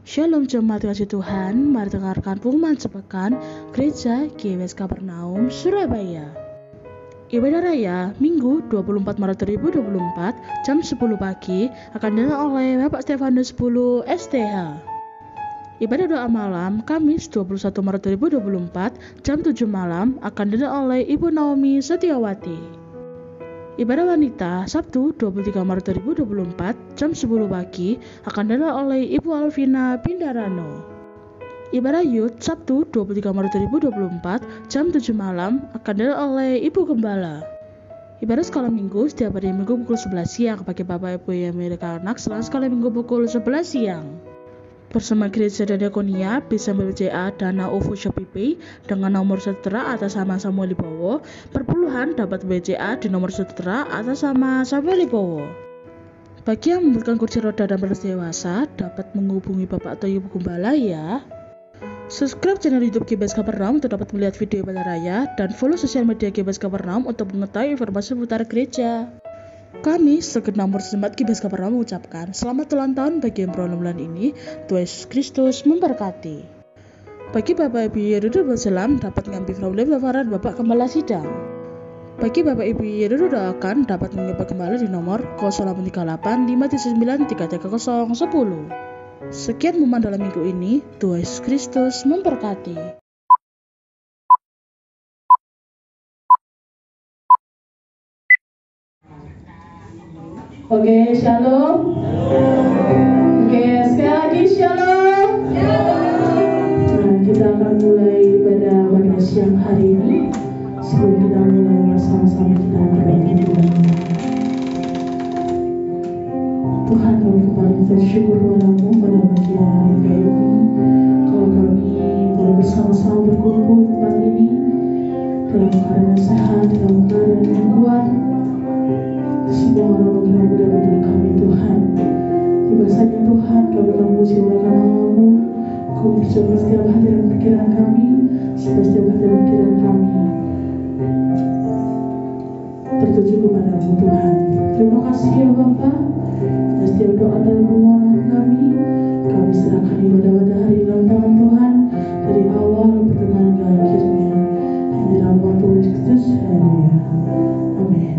Shalom jemaat kasih Tuhan, mari dengarkan pengumuman sepekan Gereja GWS Kapernaum, Surabaya. Ibadah Raya Minggu 24 Maret 2024 jam 10 pagi akan dilakukan oleh Bapak Stefanus 10 STH. Ibadah doa malam Kamis 21 Maret 2024 jam 7 malam akan dilakukan oleh Ibu Naomi Setiawati. Ibadah wanita Sabtu 23 Maret 2024 jam 10 pagi akan dilakukan oleh Ibu Alvina Pindarano. Ibadah Youth Sabtu 23 Maret 2024 jam 7 malam akan dilakukan oleh Ibu Gembala. Ibadah sekolah minggu setiap hari Minggu pukul 11 siang bagi Bapak Ibu yang memiliki anak setelah sekolah minggu pukul 11 siang. Bersama Gereja dan Diakonia bisa BCA Dana OVO Shopee Pay dengan nomor sejahtera atas nama Samuel Wibowo. Perpuluhan dapat BCA di nomor sejahtera atas nama Samuel Wibowo. Bagi yang membutuhkan kursi roda dan beras dewasa dapat menghubungi Bapak atau Ibu Gembala ya. Subscribe channel YouTube GBS Kapernaum untuk dapat melihat video ibadah raya dan follow sosial media GBS Kapernaum untuk mengetahui informasi seputar gereja. Kami segenap jemaat GBS Kapernaum mengucapkan selamat ulang tahun bagi yang berulang bulan ini. Tuhan Yesus Kristus memberkati. Bagi Bapak Ibu yang duduk berselam dapat mengambil formulir pendaftaran Bapak Gembala Sidang. Bagi Bapak Ibu yang duduk doakan dapat mengambil Bapak Gembala di nomor 0838 579 330 10. Sekian pengumuman dalam minggu ini. Tuhan Yesus Kristus memberkati. Oke, shalom. Oke, sekali lagi shalom. Nah, kita akan mulai pada siang hari ini. Sebelum kita mulai bersama-sama kita berdoa. Tuhan, kami kembali bersyukur padamu pada pagi hari baik ini. Kalau kami boleh bersama-sama berkumpul di tempat ini dalam keadaan sehat, dalam keadaan yang kuat. Semua orang anugerah bagi kami Tuhan. Tiba saja Tuhan kami akan memuji nama-Mu. Kau berjaya setiap hati dan pikiran kami, setiap hati dan pikiran kami tertuju kepada-Mu Tuhan. Terima kasih ya Bapa. Dan setiap doa dan permohonan kami serahkan ibadah hari ulang tahun Tuhan dari awal pertengahan ke akhirnya. Hanya dalam nama Tuhan Yesus Kristus. Haleluya. Amin.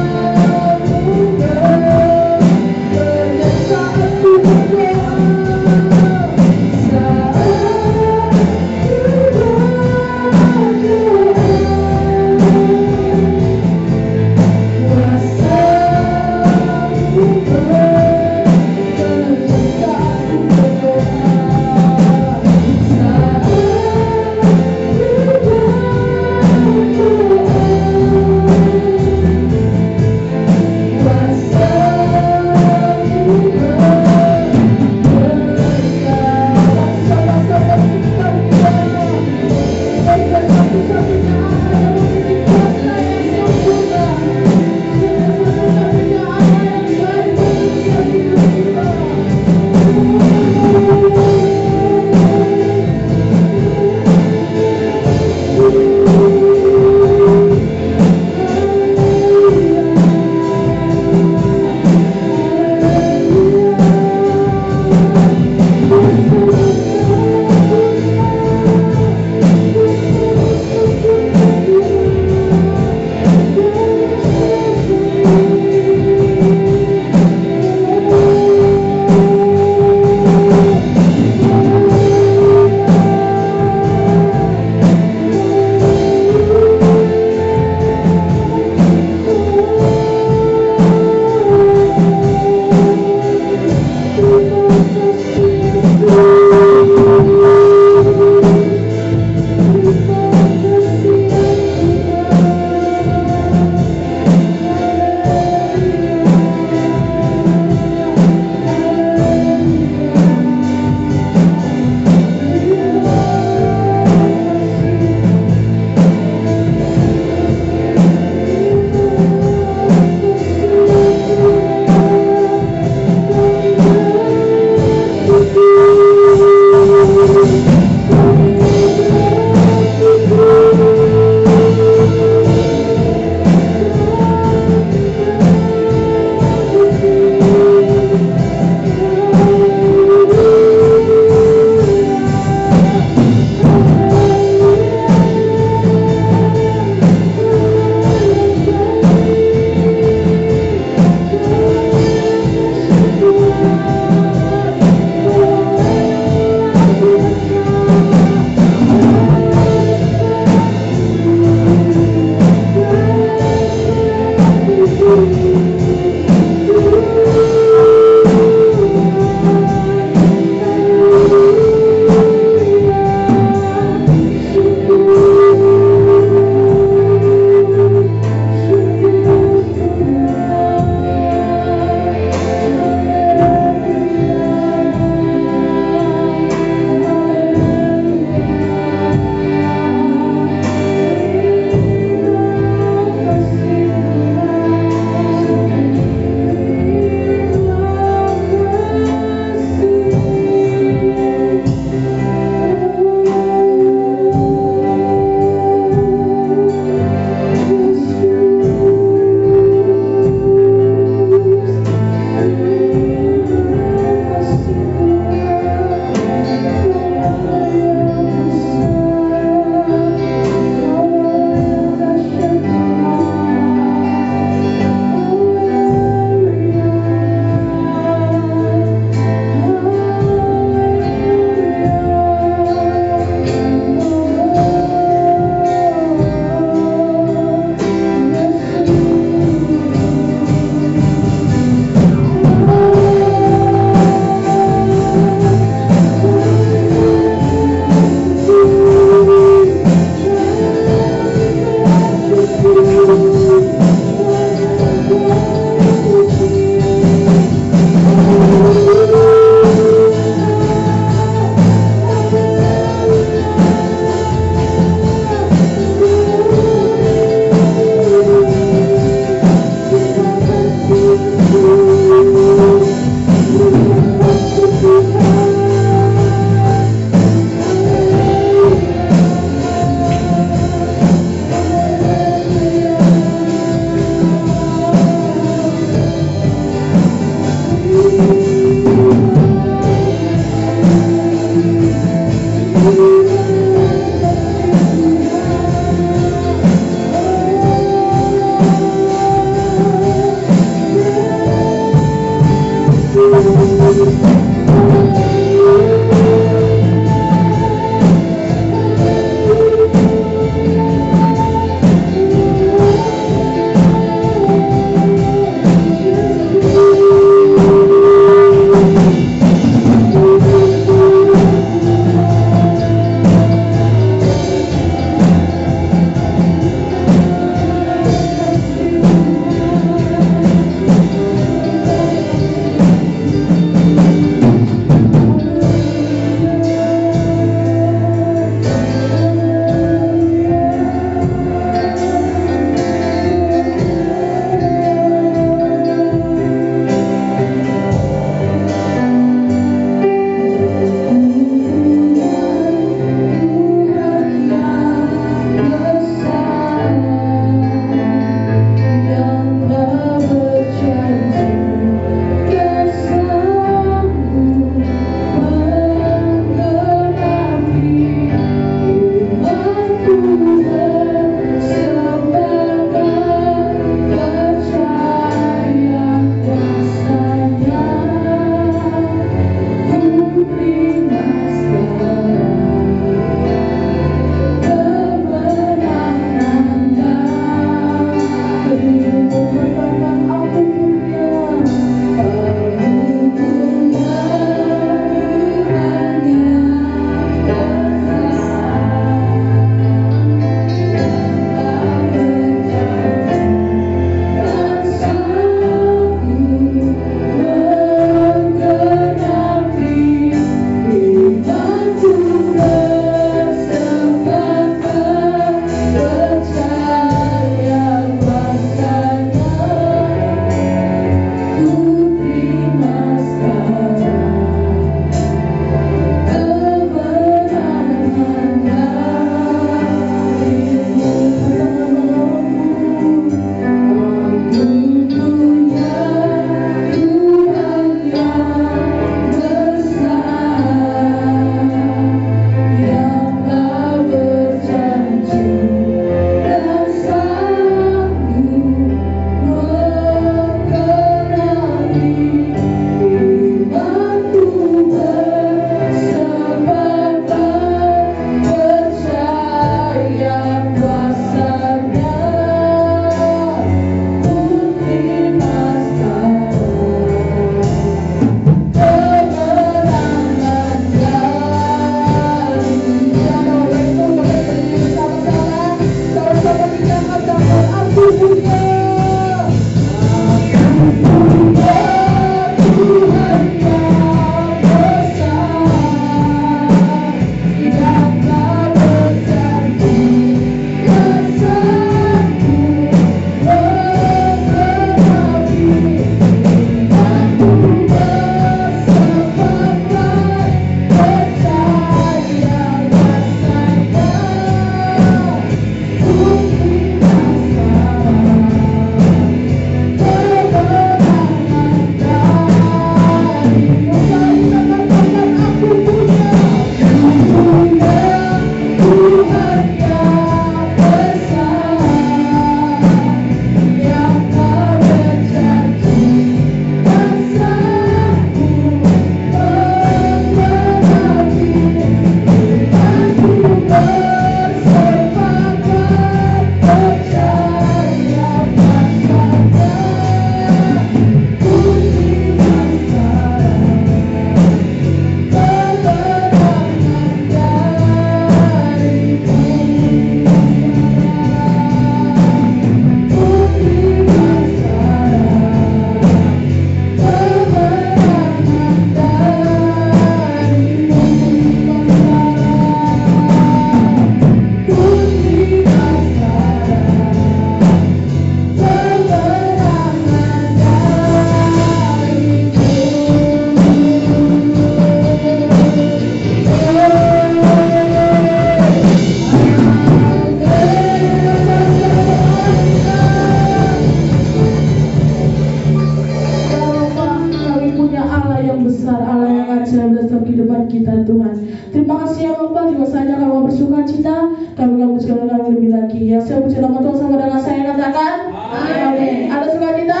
sama bersuka cita, kami memujikan kami lebih lagi. Yang siap puji nama Tuhan sama dengan saya katakan, amin. Ada sukacita?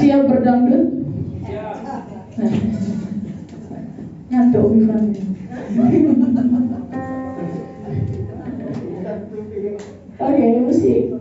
Siap berdangdut? Ngantuk Ivan. Oke, musik.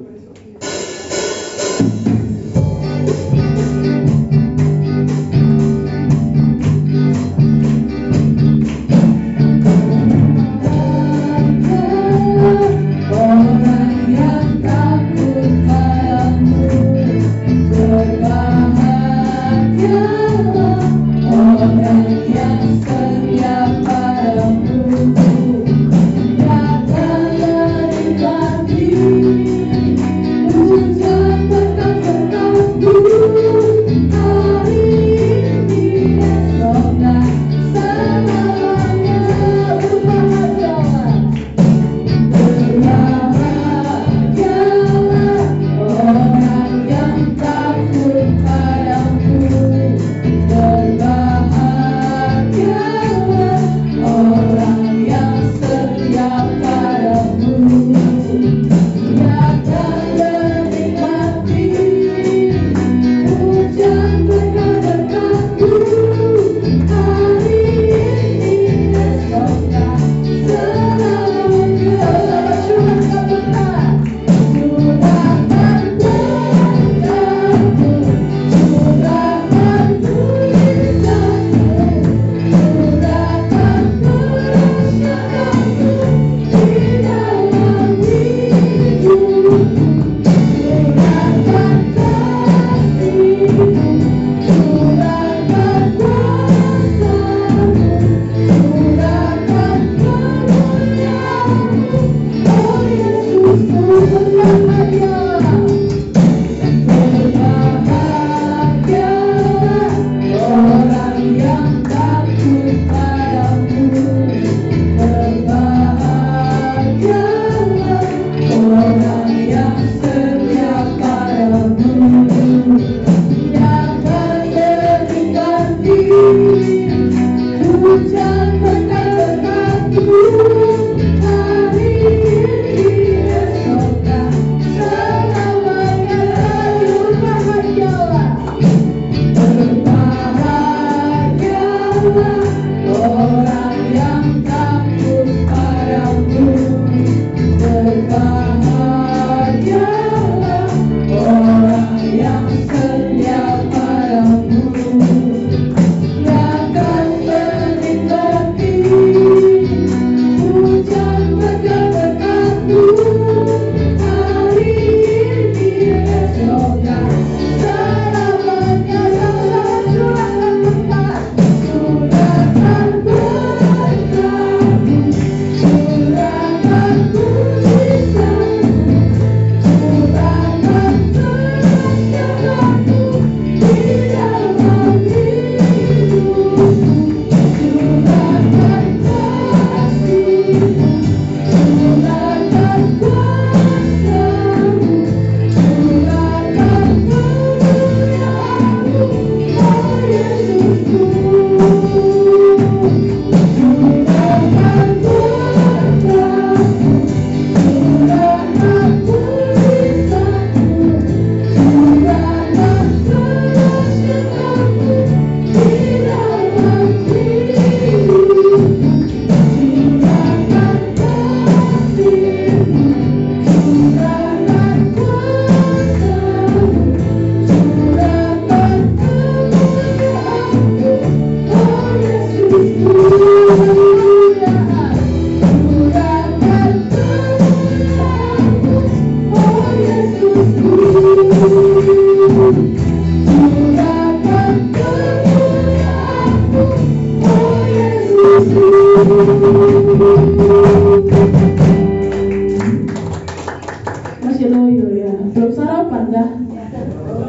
Masih loyo ya, belum sarapan dah.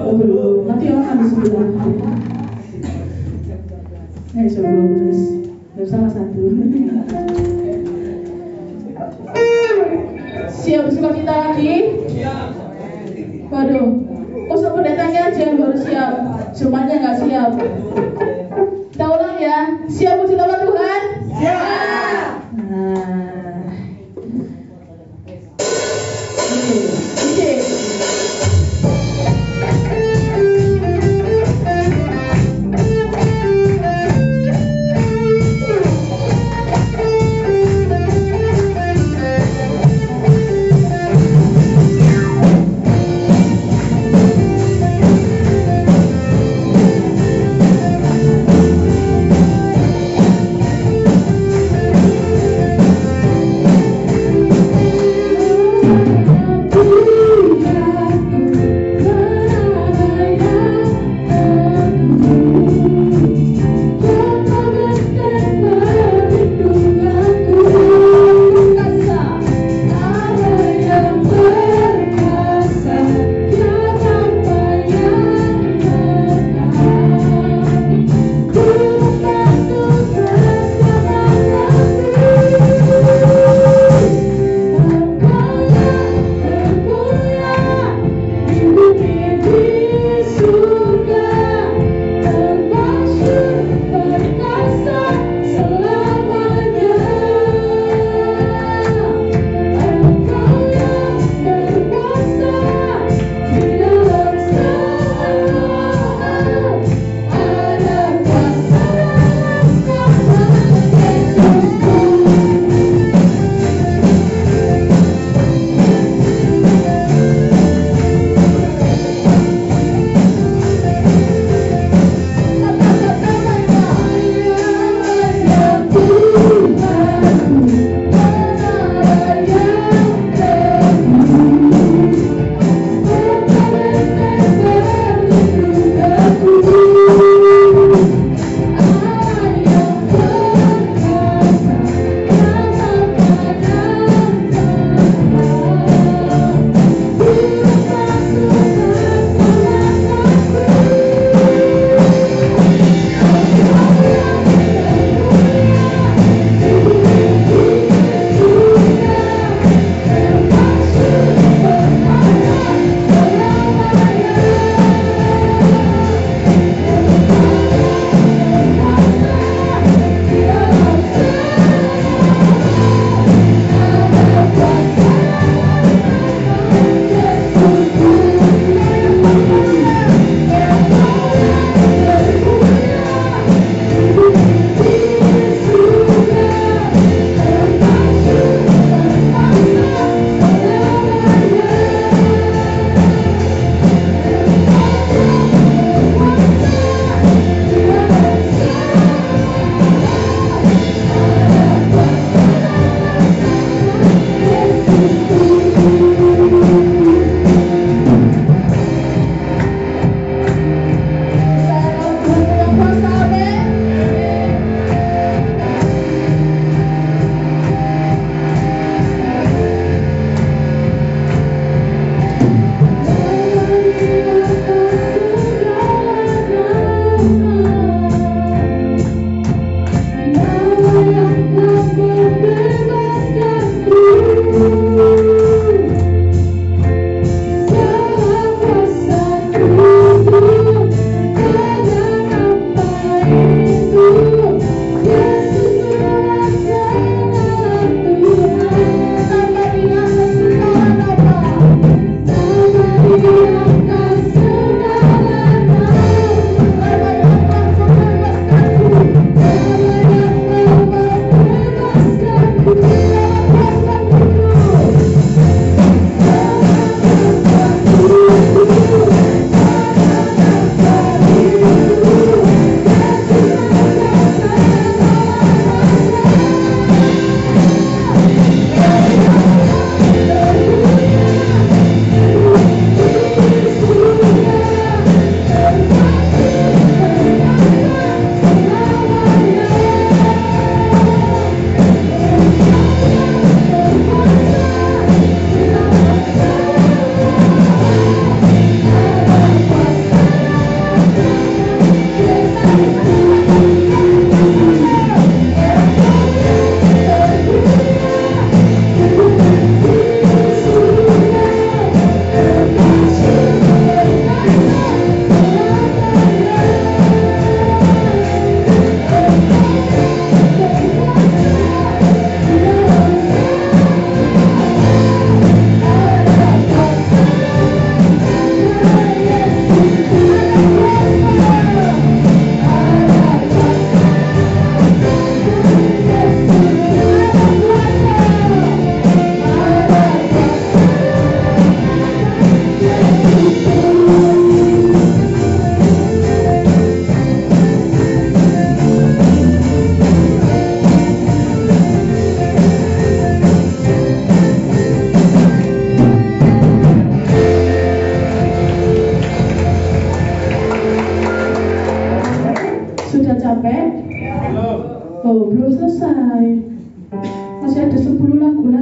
Oh belum, nanti makan di sebelah. Sebelum belum sama satu. Siap bersuka cita lagi? Waduh, kok pendetanya aja yang baru siap, semuanya nggak siap. Kita ulang ya, siap puji nama Tuhan? Siap. Nah,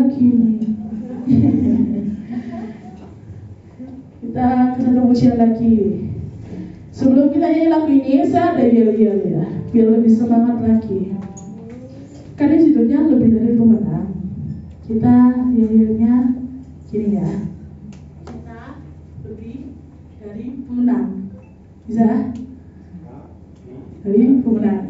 lagi nih. Kita ke satu pujian lagi. Sebelum kita nyanyi lagu ini, saya ada yel-yel ya, biar lebih semangat lagi. Karena judulnya lebih dari pemenang. Kita yel-yelnya gini ya. Kita lebih dari pemenang. Bisa? Dari pemenang.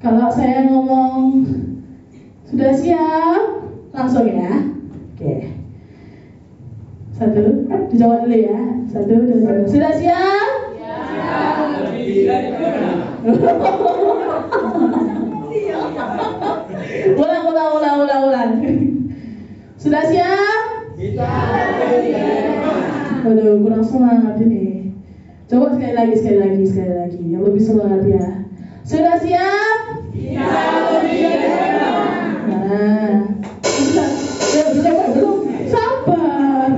Kalau saya ngomong sudah siap, langsung ya. Oke. Satu, dijawab dulu ya. Satu, dua, tiga. Sudah siap? Ulang. Sudah siap? Waduh, kurang semangat ini. Coba sekali lagi. Yang lebih semangat ya. Sudah siap? Nah, belum. Sabar.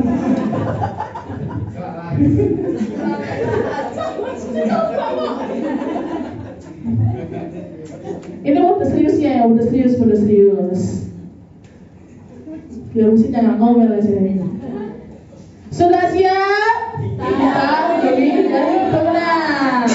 Ini udah serius ya, udah serius. Biar musiknya nggak ngomel aja. Sudah siap? Kita lebih dari pemenang.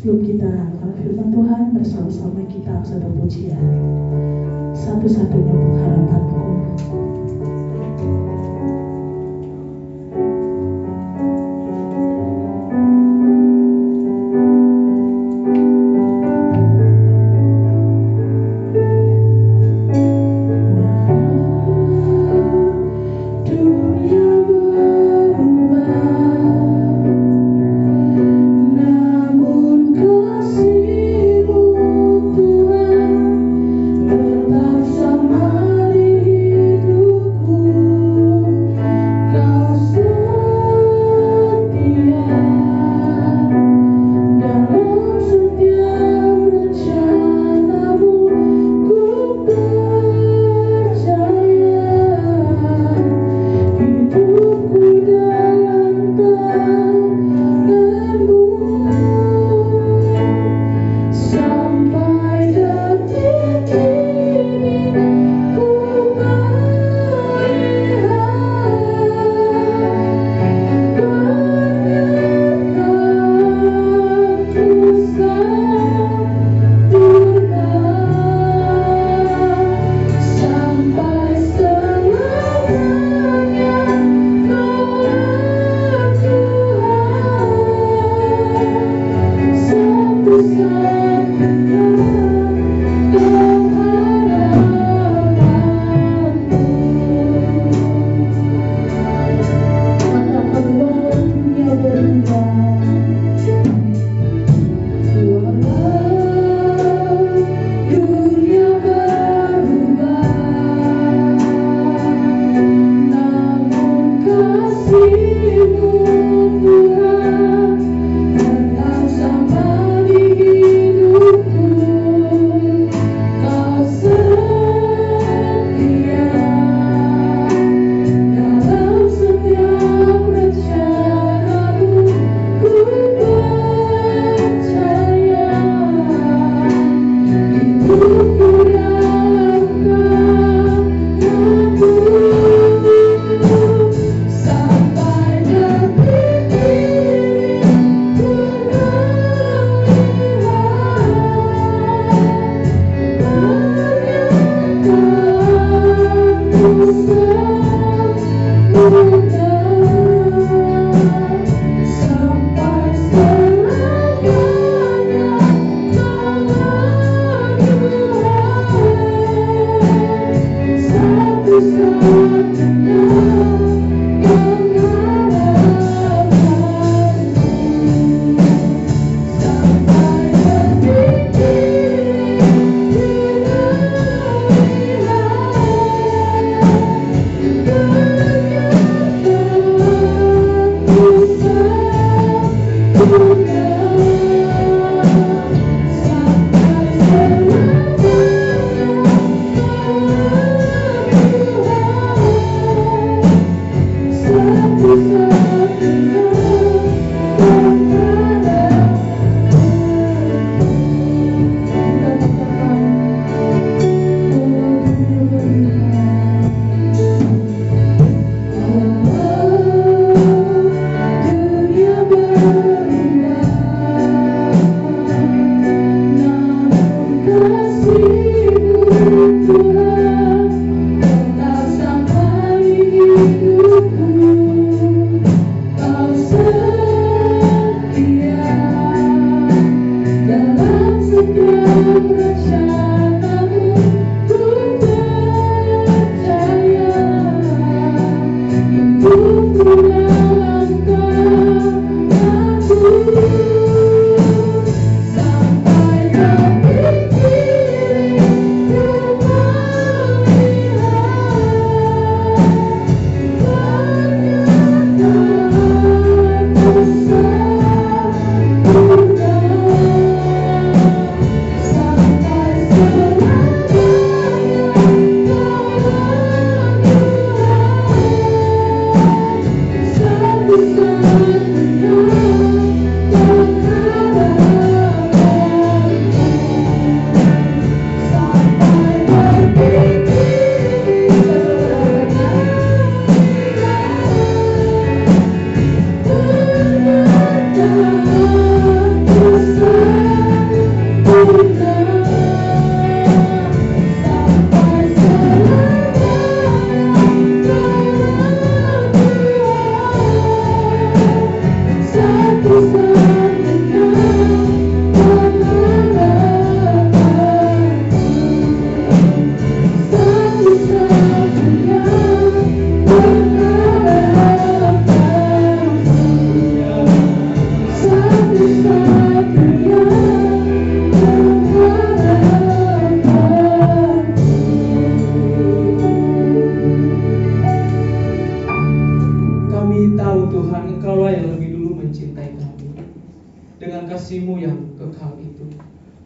Sebelum kita akan firman Tuhan, bersama-sama kita satu pujian. Satu-satunya pengharapanku.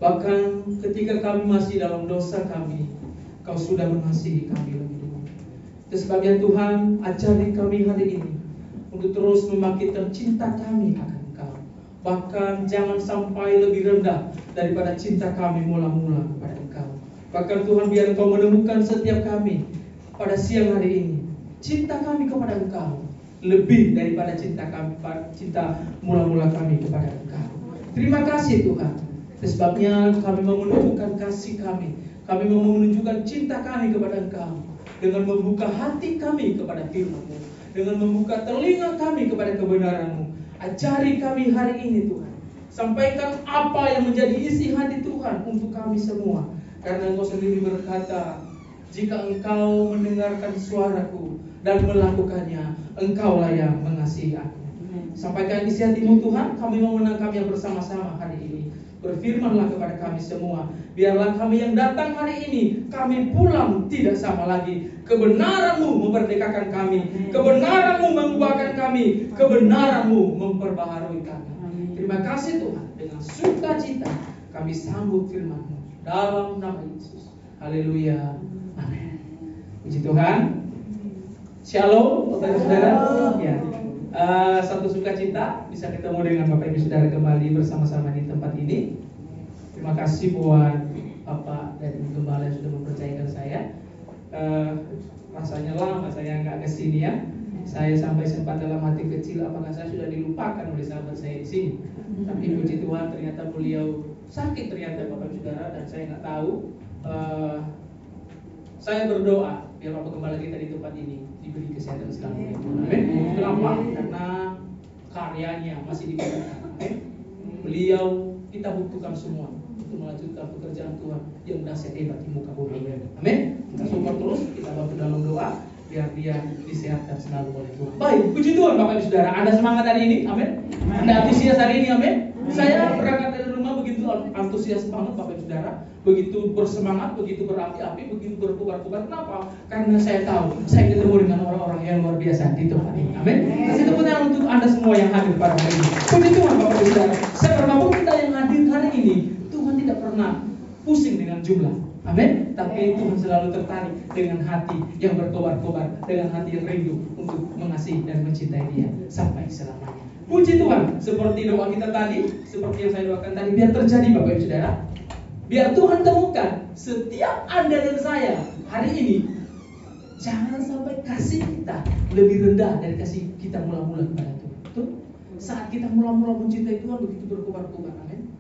Bahkan ketika kami masih dalam dosa kami, Kau sudah mengasihi kami lebih dulu. Sebabnya Tuhan, ajari kami hari ini untuk terus membangkitkan cinta kami akan Engkau. Bahkan jangan sampai lebih rendah daripada cinta kami mula-mula kepada Engkau. Bahkan Tuhan, biar Engkau menemukan setiap kami pada siang hari ini, cinta kami kepada Engkau lebih daripada cinta mula-mula kami kepada Engkau. Terima kasih Tuhan. Sebabnya kami mau menunjukkan kasih kami mau menunjukkan cinta kami kepada Engkau dengan membuka hati kami kepada firman-Mu, dengan membuka telinga kami kepada kebenaran-Mu. Ajari kami hari ini Tuhan. Sampaikan apa yang menjadi isi hati Tuhan untuk kami semua. Karena Engkau sendiri berkata, jika Engkau mendengarkan suaraku dan melakukannya, Engkaulah yang mengasihi aku. Sampaikan isi hati-Mu Tuhan. Kami mau menangkapnya bersama-sama hari ini. Berfirmanlah kepada kami semua. Biarlah kami yang datang hari ini, kami pulang tidak sama lagi. Kebenaran-Mu memerdekakan kami, kebenaran-Mu mengubahkan kami, kebenaran-Mu memperbaharui kami. Terima kasih Tuhan. Dengan sukacita kami sambut firman-Mu dalam nama Yesus. Haleluya. Amin. Puji Tuhan. Shalom, Bapak Ibu Saudara. Ya. Satu sukacita bisa ketemu dengan Bapak Ibu Saudara kembali bersama-sama di tempat ini. Terima kasih buat Bapak dan Ibu Gembala yang sudah mempercayakan saya. Rasanya lama saya nggak kesini ya. Saya sampai sempat dalam hati kecil, apakah saya sudah dilupakan oleh sahabat saya di sini. Tapi puji Tuhan, ternyata beliau sakit ternyata Bapak Ibu Saudara, dan saya nggak tahu. Saya berdoa biar Bapak Gembala kita di tempat ini diberi kesehatan selalu. Amin. Kenapa? Karena karyanya masih dibutuhkan. Beliau kita butuhkan semua untuk melanjutkan pekerjaan Tuhan yang dahsyat hebat di muka bumi. Amin. Kita support terus, kita bantu dalam doa biar dia disehatkan selalu oleh Tuhan. Baik, puji Tuhan Bapak Ibu Saudara. Anda semangat hari ini? Amin. Anda antusias hari ini? Amin. Saya berangkat dari rumah begitu antusias banget Bapak Ibu Saudara. Begitu bersemangat, begitu berapi-api, begitu berkobar-kobar. Kenapa? Karena saya tahu saya ketemu dengan orang-orang yang luar biasa di tempat ini. Amin. Kasih tepuk tangan untuk Anda semua yang hadir pada hari ini. Puji Tuhan Bapak Ibu Saudara. Siapapun kita yang hadir hari ini, Tuhan tidak pernah pusing dengan jumlah. Amin. Tapi Tuhan selalu tertarik dengan hati yang berkobar-kobar, dengan hati yang rindu untuk mengasihi dan mencintai Dia sampai selamanya. Puji Tuhan. Seperti doa kita tadi, seperti yang saya doakan tadi, biar terjadi Bapak Ibu Saudara. Biar Tuhan temukan setiap Anda dan saya hari ini. Jangan sampai kasih kita lebih rendah dari kasih kita mula-mula kepada Tuhan. Betul? Saat kita mula-mula mencintai Tuhan begitu berkobar-kobar. Amin.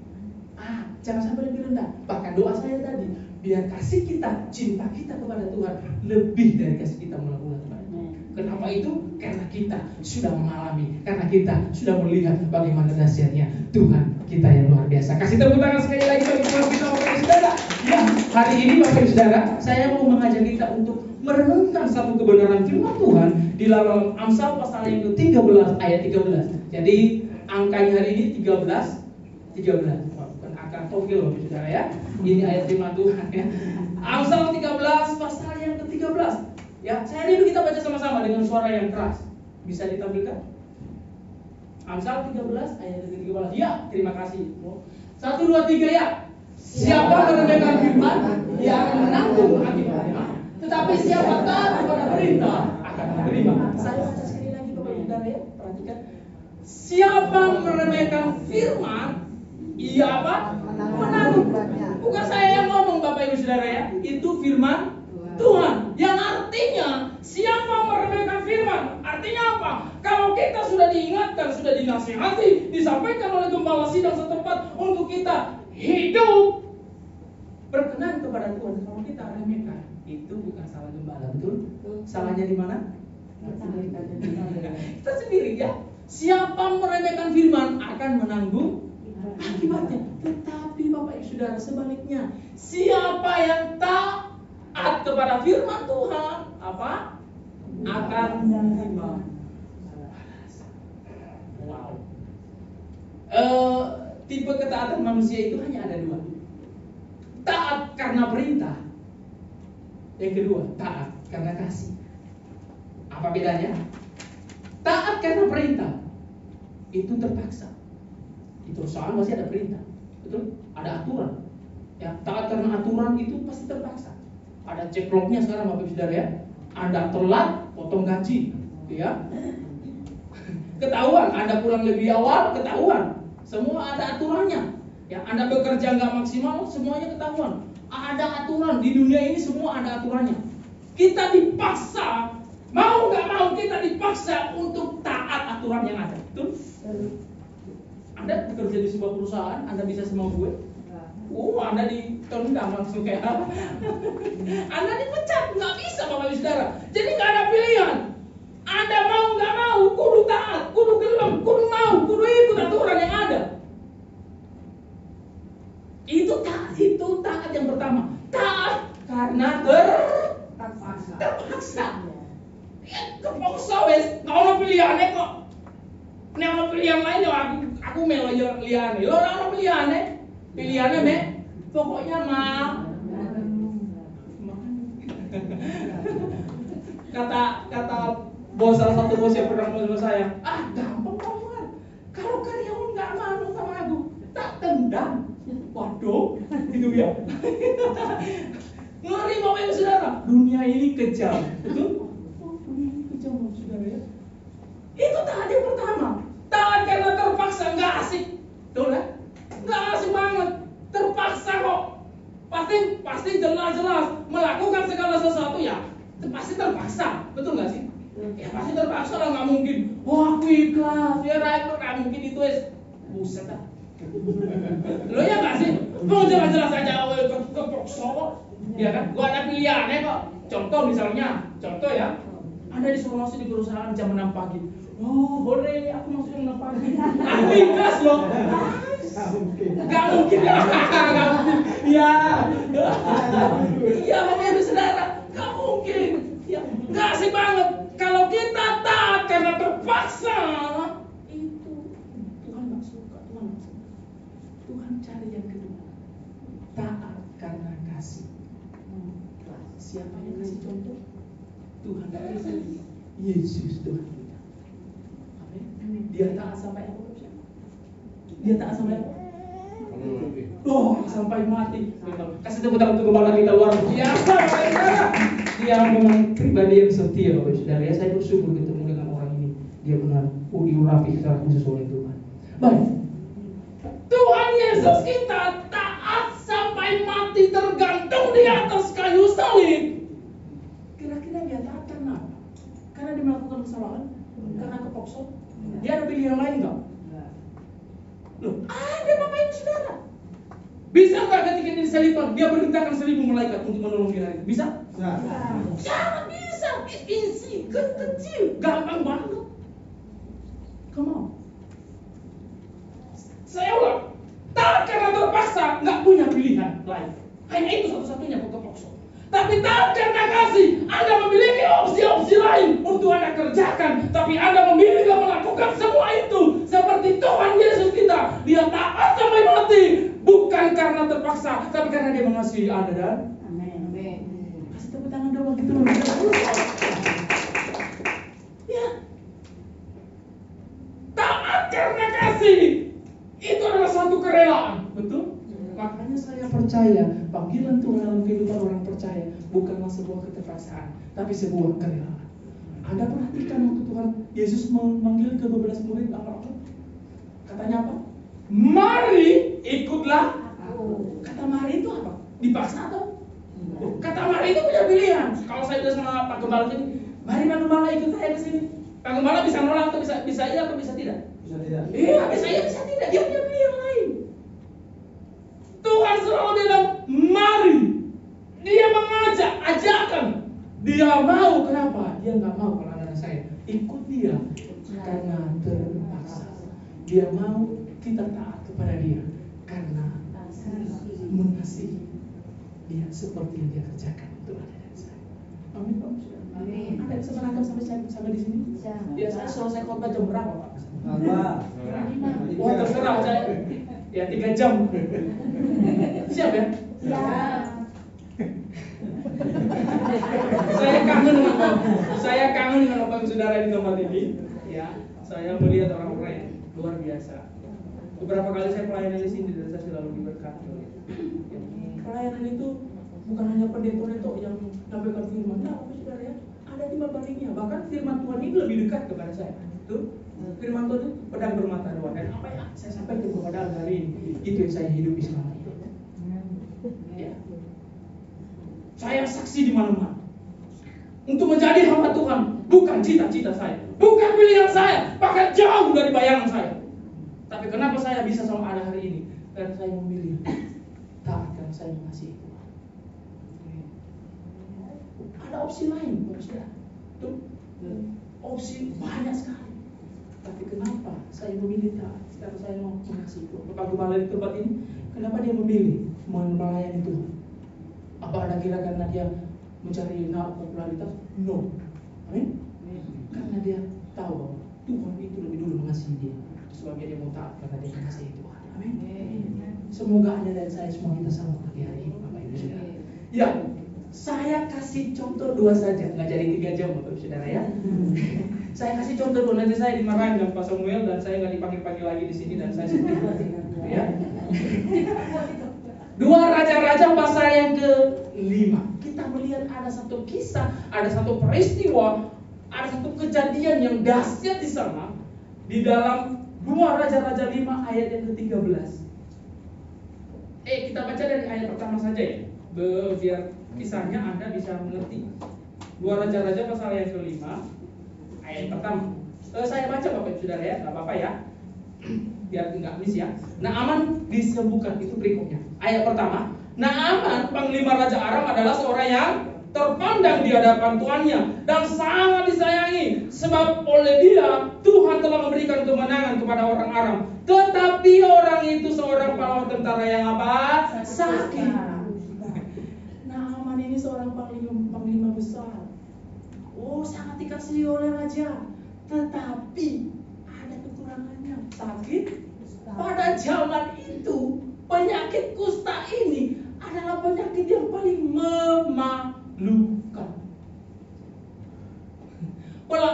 Jangan sampai lebih rendah. Bahkan doa saya tadi, biar kasih kita, cinta kita kepada Tuhan lebih dari kasih kita mula-mula kepada Tuhan. Kenapa itu? Karena kita sudah mengalami, karena kita sudah melihat bagaimana dahsyatnya Tuhan kita yang luar biasa. Kasih tepuk tangan sekali lagi bagi Tuhan kita, Bapak Ibu Saudara. Ya, hari ini Bapak Ibu Saudara, saya mau mengajak kita untuk merenungkan satu kebenaran firman Tuhan di dalam Amsal pasal yang ke-13 ayat 13. Jadi angkanya hari ini 13. Bukan angka togel Bapak Ibu Saudara ya. Ini ayat firman Tuhan ya. Amsal 13 pasal yang ke-13. Ya, saya rindu kita baca sama-sama dengan suara yang keras. Bisa ditampilkan? Amsal 13 ayat ke-13. Ya, terima kasih. 1, 2, 3 ya. Siapa meremehkan firman, dia akan menanggung akibatnya. Tetapi siapa taat kepada perintah akan menerima. Saya baca sekali lagi Bapak Ibu Saudara ya. Perhatikan. Siapa meremehkan firman, ia apa? Menanggung. Bukan saya yang ngomong Bapak Ibu Saudara ya. Itu firman Tuhan. Yang artinya siapa meremehkan firman, artinya apa? Kalau kita sudah diingatkan, sudah dinasihati, disampaikan oleh gembala sidang setempat untuk kita hidup berkenan kepada Tuhan, kalau kita remehkan, itu bukan salah gembala, betul? Salahnya di mana? Kita sendiri ya. Siapa meremehkan firman akan menanggung akibatnya. Tetapi Bapak Ibu Saudara, sebaliknya, siapa yang taat kepada firman Tuhan, apa? Akan menerima. Wow. Tipe ketaatan manusia itu hanya ada dua. Taat karena perintah. Yang kedua, taat karena kasih. Apa bedanya? Taat karena perintah itu terpaksa. Di perusahaan masih ada perintah, betul? Ada aturan. ya, taat karena aturan itu pasti terpaksa. Ada cekloknya sekarang Bapak Ibu Saudara ya. Anda telat, potong gaji, ya. Ketahuan, Anda pulang lebih awal, ketahuan. Semua ada aturannya. Ya, Anda bekerja nggak maksimal, semuanya ketahuan. Ada aturan di dunia ini, semua ada aturannya. Kita dipaksa, mau nggak mau kita dipaksa untuk taat aturan yang ada. Betul? Anda bekerja di sebuah perusahaan, Anda bisa semau gue. Anda ditendang langsung kayak apa? Anda dipecat, nggak bisa Bapak Ibu Saudara. Jadi nggak ada pilihan. Anda mau nggak mau, kudu taat, kudu gelem, kudu mau, kudu ikut aturan yang ada. Itu taat yang pertama. Taat karena terpaksa. Ya, kepaksa wes, nggak ada pilihannya kok. Nek ana pilihan lain yo aku melu yo liyane. Lho ora ana pilihannya me. Pokoknya kata bos, salah satu bos yang pernah ngomong sama saya, gampang banget. Kalau karyawan nggak mau sama aku, tak tendang. Waduh, itu ya. Ngeri Bapak Ibu Saudara, dunia ini kejam. Betul? Dunia ini kejam Bapak Saudara ya. Itu taat yang pertama. Taat karena terpaksa, nggak asik. Betul ya? Nggak asik banget. Terpaksa kok. Pasti jelas-jelas melakukan segala sesuatu ya. Pasti terpaksa. Betul nggak sih? Ya pasti terpaksa lah, nggak mungkin. Wah aku ikhlas. Ya nggak mungkin itu buset dah. Lo ya nggak sih? Mau jelas-jelas aja kepaksa kok. Ya kan? Gua ada pilihannya kok. Contoh misalnya, ya. Anda disuruh masuk di perusahaan jam 6 pagi. Oh, boleh, aku masuk jam 6 pagi. Aku ikhlas loh. Gak mungkin. Ya. Iya, Bapak Ibu Saudara. Gak mungkin. Ya, gak asik banget. Kalau kita taat karena terpaksa, itu Tuhan gak suka. Tuhan cari yang kedua. Taat karena kasih. Siapa yang kasih contoh? Tuhan kasih. Yesus Tuhan kita. Amin. Dia taat sampai apa? Dia taat sampai apa? Sampai mati. Kasih tepuk tangan untuk gembala kita luar biasa. Dia memang pribadi yang setia Bapak Saudara. Saya bersyukur ketemu dengan orang ini. Dia benar diurapi secara khusus oleh Tuhan. Baik. Tuhan Yesus kita taat sampai mati tergantung di atas kayu salib. Kira-kira dia taat karena apa? Karena dia melakukan kesalahan? Karena kepaksa? Dia ada pilihan lain enggak? Loh, ada Bapak Ibu Saudara. Bisa nggak ketika dia disalibkan, dia perintahkan 1.000 malaikat untuk menolong dia? Bisa? Jangan bisa. Easy, kecil, gampang banget. Come on. Saya ulang, taat karena terpaksa, nggak punya pilihan lain. Hanya itu satu-satunya kepaksa. Tapi taat karena kasih, Anda memiliki opsi-opsi lain untuk Anda kerjakan. Tapi Anda memilih melakukan semua itu. Seperti Tuhan Yesus kita. Dia taat sampai mati. Bukan karena terpaksa, tapi karena dia mengasihi Anda dan Amin. Kasih tepuk tangan dong gitu. Ya. Taat karena kasih. Itu adalah satu kerelaan. Betul? Makanya saya percaya panggilan Tuhan dalam kehidupan orang percaya bukanlah sebuah keterpaksaan, tapi sebuah kerelaan. Anda perhatikan waktu Tuhan Yesus memanggil ke 12 murid apa? Katanya apa? Mari ikutlah aku. Kata mari itu apa? Dipaksa atau? Kata mari itu punya pilihan. Kalau saya bilang sama Pak Gembala ini, mari Pak Gembala ikut saya ke sini. Pak Gembala bisa nolak atau bisa iya atau bisa tidak? Bisa tidak. Iya, bisa iya, bisa tidak. Dia punya pilihan lain. Tuhan selalu bilang, mari. Dia mengajak, ajakan. Dia mau, kenapa? Dia nggak mau kalau anak saya ikut dia karena terpaksa. Dia mau kita taat kepada dia karena mengasihi dia seperti yang dia kerjakan untuk anak saya. Amin Pak. Amin. Ada bisa menangkap sampai di sini? Ya saya selesai khotbah jam berapa Pak? Wah terserah saya. Ya 3 jam. Siap ya? Siap. Saya kangen dengan Bapak Saudara di tempat ini. Ya, saya melihat orang-orang yang luar biasa. Beberapa kali saya pelayanan di sini dan saya selalu diberkati oleh pelayanan itu bukan hanya pendeta yang menyampaikan firman. Nah, Bapak Saudara ya, ada di baliknya. Bahkan firman Tuhan ini lebih dekat kepada saya. Itu firman Tuhan itu pedang bermata dua. Dan apa yang saya sampaikan kepada Anda hari ini, itu yang saya hidupi selama ini. Ya. Saya saksi di mana-mana. Untuk menjadi hamba Tuhan bukan cita-cita saya, bukan pilihan saya, bahkan jauh dari bayangan saya. Tapi kenapa saya bisa sama ada hari ini? Karena saya memilih taat karena saya mengasihi Tuhan. Ada opsi lain, Saudara. Tuh, opsi banyak sekali. Tapi kenapa saya memilih taat? Karena saya mau mengasihi Tuhan. Bapak Gembala di tempat ini, kenapa dia memilih melayani Tuhan? Apa ada kira karena dia mencari popularitas? No. Amin. Karena dia tahu bahwa Tuhan itu lebih dulu mengasihi dia. Sebabnya dia mau taat karena dia mengasihi Tuhan. Amin. Semoga Anda dan saya semua kita sama pagi hari ini, Bapak Ibu Saudara. Ya, saya kasih contoh 2 saja, nggak jadi 3 jam, Bapak Ibu Saudara ya. Saya kasih contoh 2, nanti saya dimarahin dengan Pak Samuel dan saya nggak dipanggil-panggil lagi di sini dan saya sedih. Ya. 2 Raja-Raja pasal yang ke-5. Kita melihat ada satu kisah, ada satu peristiwa, ada satu kejadian yang dahsyat di sana di dalam 2 Raja-Raja 5 ayat yang ke-13. Kita baca dari ayat pertama saja ya, biar kisahnya Anda bisa mengerti. 2 Raja-Raja pasal yang ke-5 ayat pertama. Saya baca Bapak Ibu Saudara ya, nggak apa-apa ya, biar nggak miss ya. Naaman disembuhkan, itu berikutnya. Ayat pertama, Naaman panglima Raja Aram adalah seorang yang terpandang di hadapan tuannya dan sangat disayangi, sebab oleh dia Tuhan telah memberikan kemenangan kepada orang Aram. Tetapi orang itu seorang pahlawan tentara yang apa? Sakit. Naaman ini seorang panglima besar. Oh, sangat dikasihi oleh raja. Tetapi ada kekurangannya, sakit. Pada zaman itu penyakit kusta ini adalah penyakit yang paling memalukan.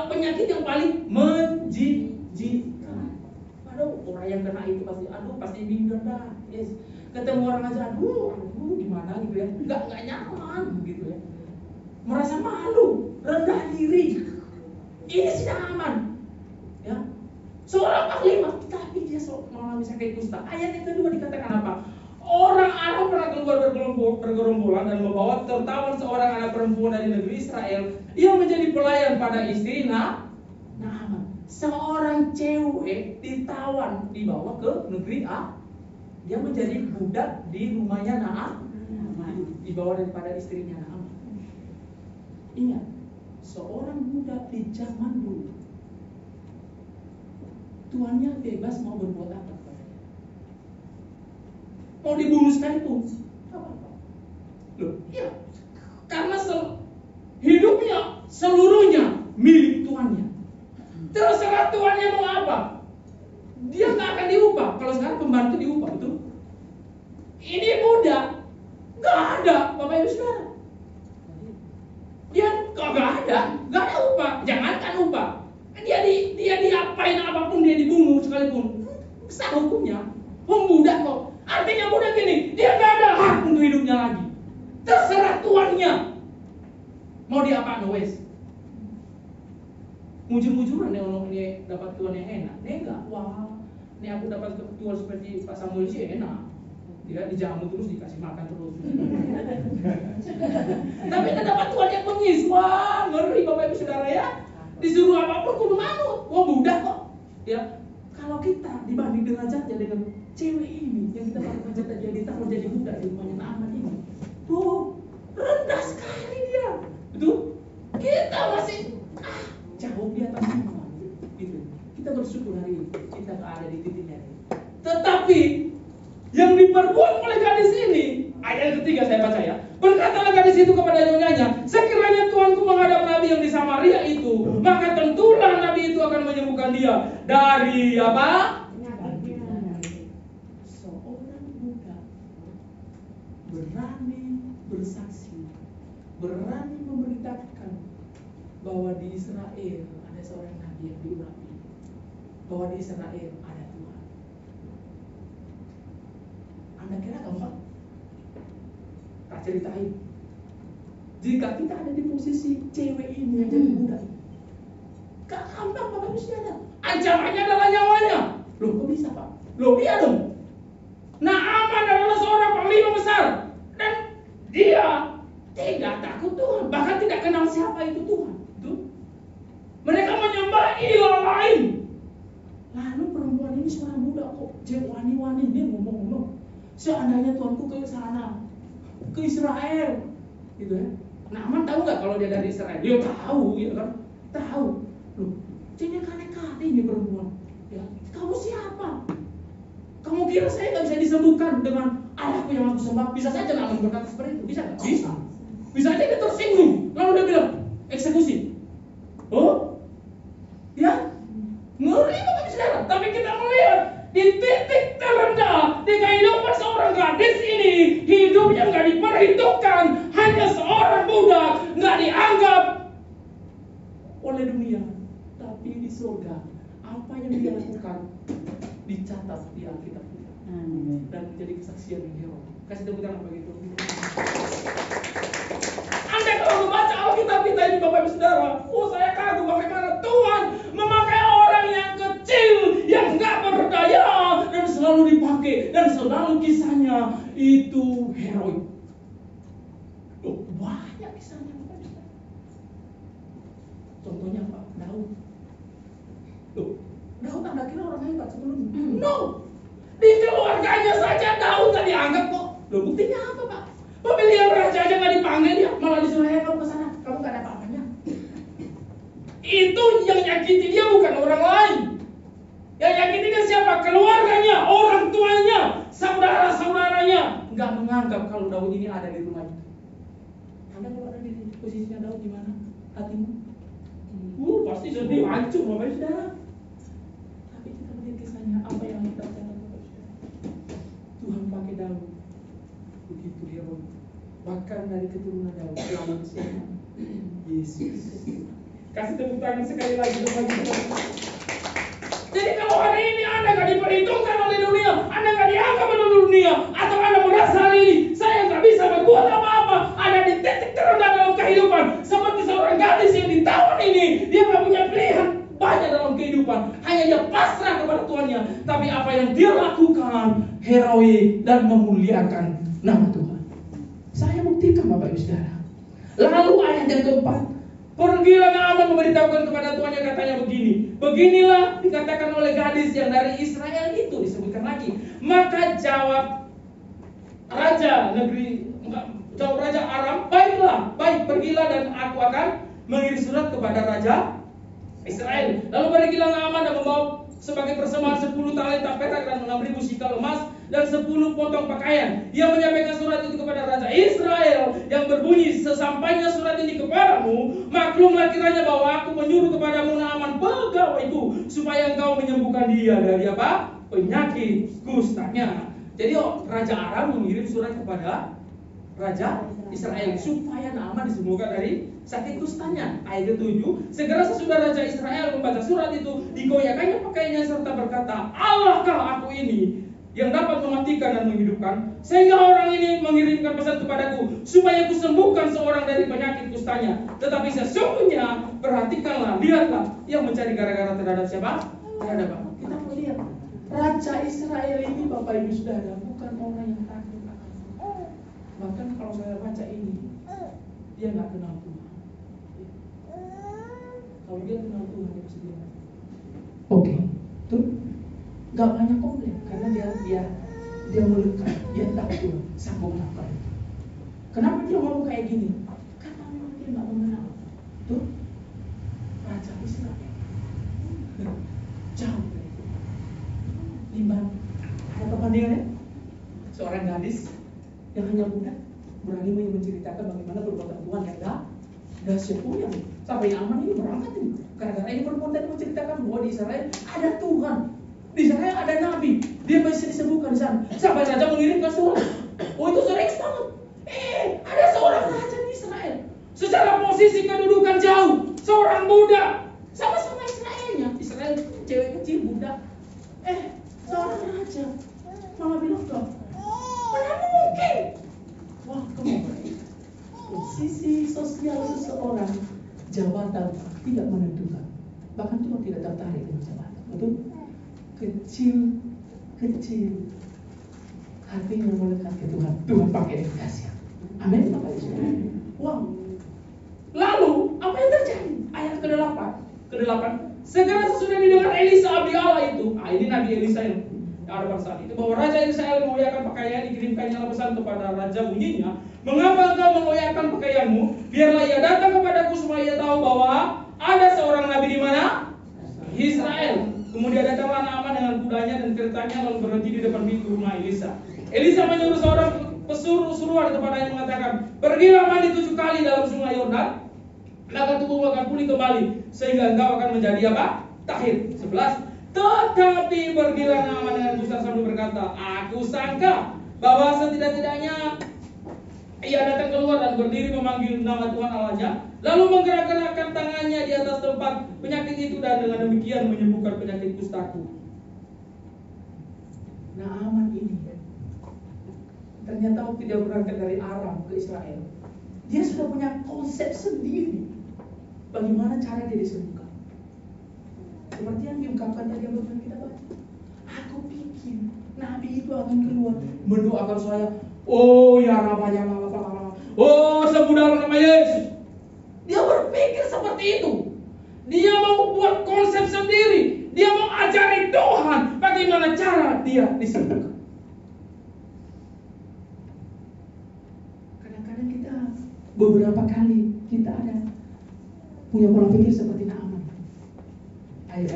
Penyakit yang paling menjijikkan. Aduh, orang yang kena itu pasti minder dah. Yes. Ketemu orang aja, aduh gimana gitu ya. Enggak nyaman gitu ya. Merasa malu, rendah diri. Ini sedang aman. Ya. Seorang panglima, tapi dia mengalami sakit kusta. Ayat yang kedua dikatakan apa? Orang Arab pernah keluar bergerombolan dan membawa tertawan seorang anak perempuan dari negeri Israel. Ia menjadi pelayan pada istri Naaman. Seorang cewek ditawan, dibawa ke negeri A. Dia menjadi budak di rumahnya Naaman, dibawa daripada istrinya Naaman. Ingat, seorang budak di zaman dulu, tuannya bebas mau berbuat apa kepadanya. Mau dibunuh sekalipun, apa-apa. Loh, iya, karena hidupnya seluruhnya milik tuannya. Terserah tuannya mau apa, dia nggak akan diupah. Kalau sekarang pembantu diupah, betul? Ini budak, nggak ada, Bapak Ibu Saudara. Dia nggak ada upah. Jangankan upah, dia diapain apapun, dia dibunuh sekalipun, besar hukumnya. Budak kok. Artinya budak ini, dia nggak ada hak untuk hidupnya lagi. Terserah tuannya mau diapain, wes. Mujur-mujuran ini dapat tuan yang enak. Enggak, wah, ini aku dapat tuan seperti Pak Samuel sih enak. Dia dijamu terus, dikasih makan terus. Tapi kita dapat tuan yang bengis. Wah, ngeri Bapak Ibu Saudara ya. Disuruh apapun kudu manut. Wah, budak kok. Ya, kalau kita dibanding derajatnya dengan cewek ini yang kita baru baca tadi, yang ditaruh jadi budak di rumahnya Naaman ini, tuh rendah sekali dia. Betul? Kita masih jauh di atas semua. Gitu. Kita bersyukur hari ini kita nggak ada di titiknya. Tetapi yang diperbuat oleh gadis ini, ayat ketiga saya baca ya. Berkatalah gadis itu kepada nyonyanya, sekiranya tuanku menghadap nabi yang di Samaria itu, maka tentulah nabi itu akan menyembuhkan dia dari apa? Seorang budak berani bersaksi, berani memberitakan bahwa di Israel ada seorang nabi yang diurapi, bahwa di Israel ada Tuhan. Anda kira gampang? tak ceritain. Jika kita ada di posisi cewek ini yang jadi budak, gak gampang Bapak Ibu Saudara. Ancamannya adalah nyawanya. Loh kok bisa Pak? Loh iya dong. Naaman adalah seorang panglima besar dan dia tidak takut Tuhan, bahkan tidak kenal siapa itu Tuhan. Tuh. Mereka menyembah ilah lain. Lalu perempuan ini seorang budak kok wani-wani dia ngomong-ngomong. Seandainya Tuanku ke sana, ke Israel, gitu ya. Naaman tahu nggak kalau dia dari Israel? Dia tahu, ya kan? Tahu. Loh, cengek-cengek ini perempuan. Ya, kamu siapa? Kamu kira saya nggak bisa disembuhkan dengan Allahku yang aku sembah? Bisa saja Naaman berkata seperti itu, bisa nggak? Bisa. Bisa aja dia tersinggung, lalu dia bilang eksekusi. Oh, ya, ngeri Bapak Ibu Saudara. Tapi kita melihat di titik terendah di kehidupan seorang gadis ini, hidupnya nggak diperhitungkan, hanya seorang budak, nggak dianggap oleh dunia. Tapi di surga, apa yang dia lakukan dicatat di Alkitab dan menjadi kesaksian yang heroik. Kasih tepuk tangan begitu. Anda kalau membaca Alkitab kita ini Bapak Ibu Saudara, saya kagum bagaimana Tuhan memakai orang yang kecil, yang nggak berdaya, dan selalu dipakai, dan selalu kisahnya itu heroik. Loh, banyak kisahnya Bapak Ibu Saudara. Contohnya Pak Daud. Loh, Daud Anda kira orang hebat sebelumnya? No, di keluarganya saja Daud nggak dianggap kok. Loh, buktinya apa Pak? Pemilihan raja aja nggak dipanggil dia, malah disuruh kamu ke sana, kamu nggak ada apa-apanya. Itu yang nyakiti dia bukan orang lain. Yang nyakiti dia siapa? Keluarganya, orang tuanya, saudara-saudaranya. Nggak menganggap kalau Daud ini ada di rumahnya. Anda kalau ada di posisinya Daud gimana? Hatimu? Pasti sedih, hancur Bapak Ibu Saudara. Tapi kita lihat kisahnya, apa yang kita catat Bapak Ibu Saudara. Tuhan pakai Daud. Begitu dia bahkan dari keturunan Daud selamat siapa? Yesus. Kasih tepuk tangan sekali lagi Bapak Ibu. Jadi kalau hari ini Anda nggak diperhitungkan oleh dunia, Anda nggak dianggap oleh dunia, atau Anda merasa hari ini saya nggak bisa berbuat apa-apa, ada di titik terendah dalam kehidupan, seperti seorang gadis yang di tahun ini dia nggak punya pilihan banyak dalam kehidupan, hanya dia pasrah kepada Tuhannya. Tapi apa yang dia lakukan heroik dan memuliakan nama Tuhan. Saya buktikan Bapak Ibu Saudara. Lalu ayat yang keempat, pergilah Naaman memberitahukan kepada tuannya, katanya begini. Beginilah dikatakan oleh gadis yang dari Israel itu, disebutkan lagi. Maka jawab raja Raja Aram, baiklah, baik, pergilah dan aku akan mengirim surat kepada Raja Israel. Lalu pergilah Naaman dan membawa sebagai persembahan 10 talenta perak dan 6.000 sikal emas dan 10 potong pakaian. Ia menyampaikan surat itu kepada Raja Israel yang berbunyi, sesampainya surat ini kepadamu, maklumlah kiranya bahwa aku menyuruh kepadamu Naaman pegawaiku supaya engkau menyembuhkan dia dari apa? Penyakit kustanya. Jadi Raja Aram mengirim surat kepada Raja Israel supaya Naaman disembuhkan dari sakit kustanya. Ayat ke-7, segera sesudah Raja Israel membaca surat itu, digoyahkannya pakaiannya serta berkata, Allahkah aku ini yang dapat mematikan dan menghidupkan, sehingga orang ini mengirimkan pesan kepadaku supaya aku sembuhkan seorang dari penyakit kustanya. Tetapi sesungguhnya perhatikanlah, lihatlah, yang mencari gara-gara terhadap siapa? Terhadap apa? Kita melihat Raja Israel ini Bapak Ibu Saudara bukan orang yang takut. Bahkan kalau saya baca ini, dia nggak kenal Tuhan. Kalau dia kenal Tuhan, dia bisa bilang, oke, tuh nggak banyak komplain karena dia melekat, dia tahu Tuhan, sanggup melakukan. Kenapa dia ngomong kayak gini? Karena memang dia nggak mengenal tuh Raja Israel. Jauh dari Tuhan. Limbang. Ada perbandingannya? Seorang gadis yang hanya budak berani menceritakan bagaimana perbuatan Tuhan yang dahsyat punya. Sampai Naaman ini berangkat ini. Karena ini perempuan tadi menceritakan bahwa di Israel ada Tuhan, di Israel ada Nabi, dia bisa disembuhkan di sana. Sampai raja mengirimkan surat. Oh itu sering banget. Ada seorang raja di Israel. Secara posisi kedudukan jauh, seorang budak, sama-sama Israelnya. Israel cewek kecil budak. Seorang raja malah bilang dong, mana mungkin? Wah, kamu sisi sosial seseorang, jabatan tidak menentukan. Bahkan Tuhan tidak tertarik dengan jabatan. Betul? Kecil hatinya melekat ke Tuhan. Tuhan pakai dikasih. Amin, Bapak Ibu. Wow. Lalu apa yang terjadi? Ayat ke-8. Segera sesudah didengar Elisa abdi Allah itu, ini Nabi Elisa yang ada pada saat itu, bahwa Raja Israel mengoyakkan pakaian, dikirimkannya pesan kepada raja bunyinya, mengapa engkau mengoyakkan pakaianmu? Biarlah ia datang kepadaku supaya ia tahu bahwa ada seorang nabi di mana? Israel. Kemudian datanglah Naaman dengan kudanya dan keretanya lalu berhenti di depan pintu rumah Elisa. Elisa menyuruh seorang pesuruhan kepadanya mengatakan, pergilah mandi 7 kali dalam sungai Yordan, maka tubuhmu akan pulih kembali sehingga engkau akan menjadi apa? Tahir. 11. Tetapi pergilah Naaman dengan gusar sambil berkata, aku sangka bahwa setidak-tidaknya ia datang keluar dan berdiri memanggil nama Tuhan Allahnya, lalu menggerak-gerakkan tangannya di atas tempat penyakit itu dan dengan demikian menyembuhkan penyakit kustaku. Naaman ini ternyata waktu dia berangkat dari Aram ke Israel, dia sudah punya konsep sendiri bagaimana cara dia disembuhkan. Seperti yang diungkapkan tadi yang baru kita baca. Aku pikir Nabi itu akan keluar mendoakan saya, oh ya namanya oh sembuh dalam nama Yesus. Dia berpikir seperti itu. Dia mau buat konsep sendiri. Dia mau ajari Tuhan bagaimana cara dia disembuhkan. Kadang-kadang kita beberapa kali kita ada punya pola pikir seperti Naaman. Ayo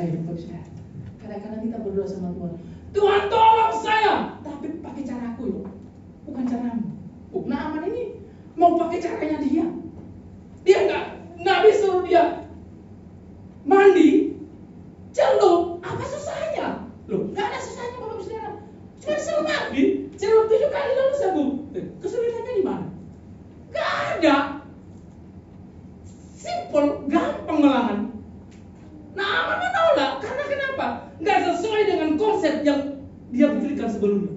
kadang-kadang kita berdoa sama Tuhan, Tuhan tolong saya, tapi pakai caraku ya, bukan caramu. Naaman ini mau pakai caranya dia. Dia enggak, Nabi suruh dia mandi, celup, apa susahnya? Loh, enggak ada susahnya Bapak Saudara. Cuma suruh mandi, celup 7 kali lalu sembuh. Kesulitannya di mana? Enggak ada. Simple, gampang malahan. Naaman menolak, karena kenapa? Enggak sesuai dengan konsep yang dia pikirkan sebelumnya.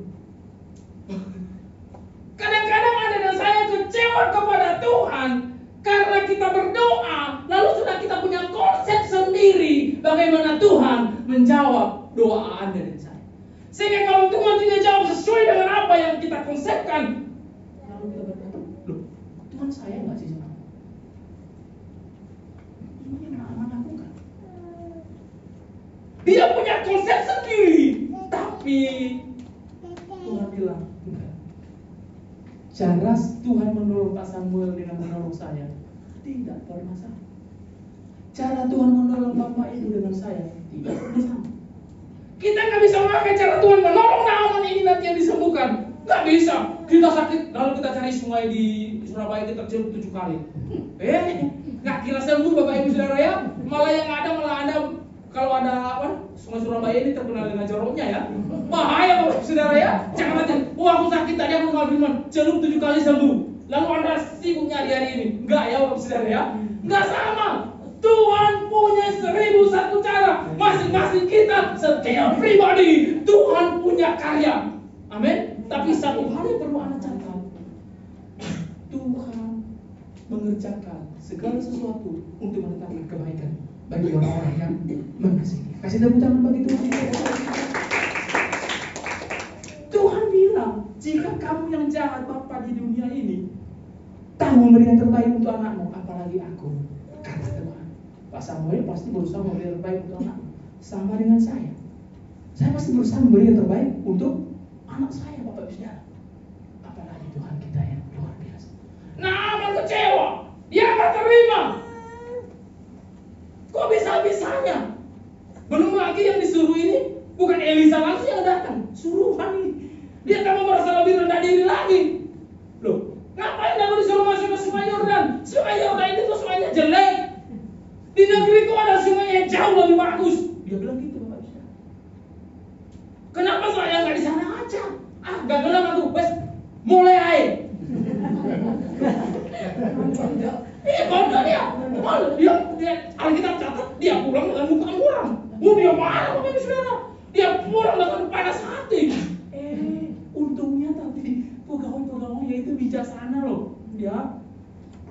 Kadang-kadang Anda dan saya kecewa kepada Tuhan karena kita berdoa, lalu sudah kita punya konsep sendiri bagaimana Tuhan menjawab doa Anda dan saya. Sehingga kalau Tuhan tidak jawab sesuai dengan apa yang kita konsepkan, lalu kita berkata, loh, Tuhan saya nggak sih sama aku? Ini yang Naaman lakukan. Dia punya konsep sendiri, tapi Tuhan bilang, enggak. Cara Tuhan menolong Pak Samuel dengan menolong saya tidak bermasalah. Cara Tuhan menolong Bapak Ibu dengan saya tidak bermasalah. Kita nggak bisa memakai cara Tuhan menolong Naaman ini nanti yang disembuhkan. Nggak bisa. Kita sakit lalu kita cari sungai di Surabaya, kita celup 7 kali. Nggak kira sembuh Bapak Ibu Saudara ya. Malah yang ada Anda kalau ada apa? Sungai Surabaya ini terkenal dengan joroknya ya. Bahaya Bapak Saudara ya. Jangan nanti, aku sakit tadi aku nggak firman, celup 7 kali sembuh. Lalu Anda sibuknya di hari ini. Enggak ya Bapak Saudara ya. Enggak sama. Tuhan punya 1001 cara. Masing-masing kita, setiap pribadi, Tuhan punya karya. Amin. Tapi satu hal yang perlu Anda catat, Tuhan mengerjakan segala sesuatu untuk menetapkan kebaikan bagi orang-orang yang mengasihi. Kasih tepuk tangan bagi Tuhan. Tuhan bilang, jika kamu yang jahat Bapa di dunia ini tahu memberi yang terbaik untuk anakmu, apalagi aku, kata Tuhan. Pak Samuel pasti berusaha memberi yang terbaik untuk anakmu. Sama dengan saya. Saya pasti berusaha memberi yang terbaik untuk anak saya, Bapak Ibu Saudara. Apalagi Tuhan kita yang luar biasa. Naaman kecewa, dia nggak terima. Kok bisa-bisanya? Belum lagi yang disuruh ini bukan Elisa langsung yang datang, suruhan ini. Dia tak mau merasa lebih rendah diri lagi. Loh, ngapain aku disuruh masuk ke Sungai Yordan? Sungai Yordan itu sungainya jelek. Di negeriku ada sungai yang jauh lebih bagus. Dia bilang gitu, Bapak Ibu. Kenapa saya nggak di sana aja? Gak gelam aku, wes mulai air. Bodoh dia. Dia Alkitab catat dia pulang dengan muka muram. Dia marah Bapak Ibu Saudara. Dia pulang dengan panas hati. Untungnya tadi pegawai-pegawainya itu bijaksana loh. Ya,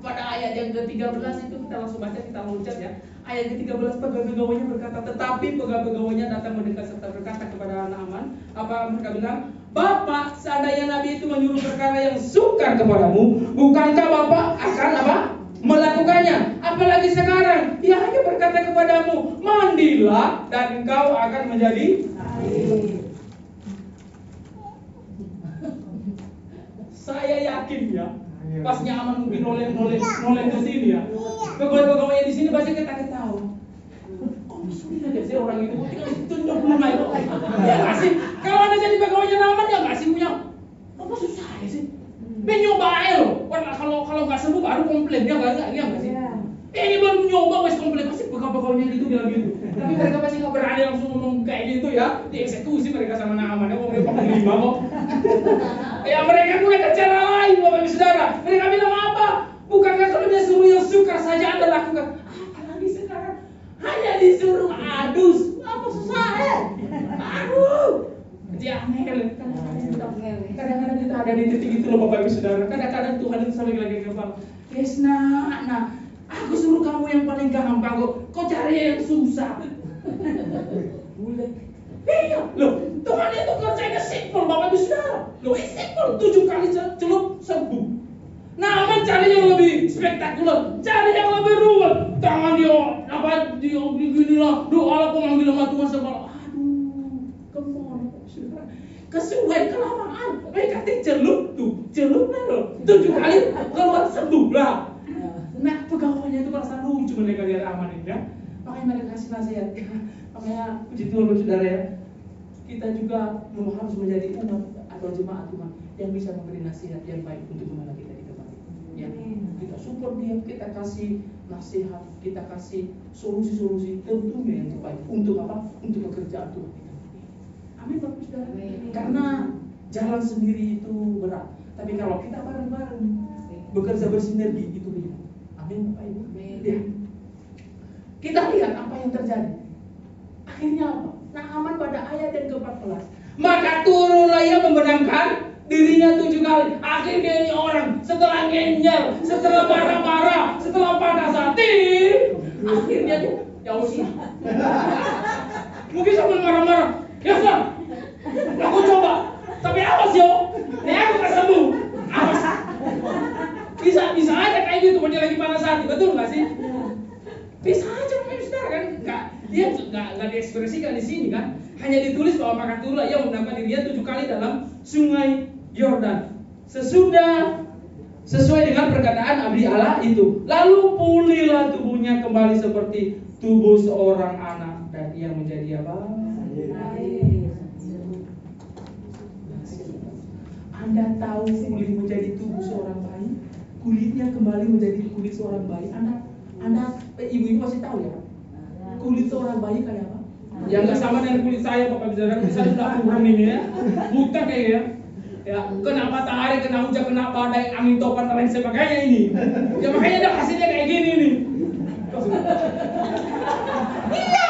Pada ayat yang ke-13 itu kita langsung baca, kita loncat ya. Ayat ke-13, pegawai-pegawainya berkata, tetapi pegawai-pegawainya datang mendekat serta berkata kepada Naaman, apa mereka bilang? Bapak, seandainya Nabi itu menyuruh perkara yang sukar kepadamu, bukankah Bapak akan apa? Melakukannya. Apalagi sekarang, dia hanya berkata kepadamu, mandilah dan engkau akan menjadi air. Saya yakin ya, pas Naaman mungkin noleng ke sini ya. Pegawai-pegawai di sini pasti ketawa. Kok sulit aja sih orang itu? Tunjuk mulai. Ya nggak sih? Kalau Anda jadi pegawainya Naaman ya nggak sih punya? Apa susah ya sih? Nyoba aja loh. Kalau nggak sembuh baru komplain ya nggak sih? Ini baru nyoba wes komplain, pasti pegawai-pegawainya gitu bilang gitu. Tapi mereka pasti nggak berani langsung ngomong kayak gitu ya. Dieksekusi mereka sama Naaman. Ya mereka pengelima kok. Ya mereka punya cara lain, Bapak Ibu Saudara. Mereka bilang apa? Bukankah kalau dia suruh yang suka saja Anda lakukan? Apalagi sekarang hanya disuruh adus. Apa susah ya? Aduh. Jangan. Kadang-kadang kita ada di titik itu loh Bapak Ibu Saudara. Kadang-kadang Tuhan itu sampai lagi ke kepala. Yes, nah, aku suruh kamu yang paling gampang kok. Kau cari yang susah. Boleh. Iya, loh, Tuhan itu kerjanya simpel, Bapak Ibu Saudara. Loh, simpel, 7 kali celup sembuh. Naaman cari yang lebih spektakuler, cari yang lebih rumit. Tangan dia begini lah, doa pengambil sama Tuhan sebab. Aduh, kemana Bapak Ibu Saudara? Kesuwen kelamaan. Mereka celup loh, 7 kali keluar sembuh lah. Nah, pegawainya itu merasa lucu mereka lihat Naaman ini ya. Makanya mereka kasih nasihat. Makanya puji Tuhan Bapak Saudara ya. Kita juga harus menjadi umat atau jemaat Tuhan yang bisa memberi nasihat yang baik untuk gembala kita di tempat ini. Ya, kita support dia, kita kasih nasihat, kita kasih solusi-solusi tentunya yang terbaik untuk apa? Untuk pekerjaan Tuhan kita. Amin Bapak Saudara. Karena jalan sendiri itu berat, tapi kalau kita bareng-bareng bekerja bersinergi itu ringan. Amin Bapak Ibu. Ya. Kita lihat apa yang terjadi. Akhirnya apa? Naaman pada ayat yang ke-14. Maka turunlah ia membenamkan dirinya 7 kali. Akhirnya ini orang setelah ngenyal, setelah marah-marah, setelah panas hati, akhirnya dia ya usah. Mungkin sambil marah-marah. Ya sah. Aku coba. Tapi awas yo. Aku gak sembuh. Awas. Bisa aja kayak gitu dia lagi panas hati, betul nggak sih? Bisa aja Saudara kan dia nggak diekspresikan di sini kan, hanya ditulis bahwa maka turunlah ia membenamkan dirinya 7 kali dalam sungai Yordan sesuai dengan perkataan abdi Allah itu. Lalu pulihlah tubuhnya kembali seperti tubuh seorang anak dan ia menjadi apa? Anda tahu pulih menjadi tubuh seorang bayi, kulitnya kembali menjadi kulit seorang bayi. Anda ibu-ibu pasti tahu ya. Kulit seorang bayi kayak apa? Yang nggak sama dengan kulit saya, Bapak Saudara. Kulit saya sudah turun ini ya, buta kayaknya. Ya, kena matahari, kena hujan, kena badai, angin topan dan lain sebagainya ini. Ya makanya dia hasilnya kayak gini nih. Iya,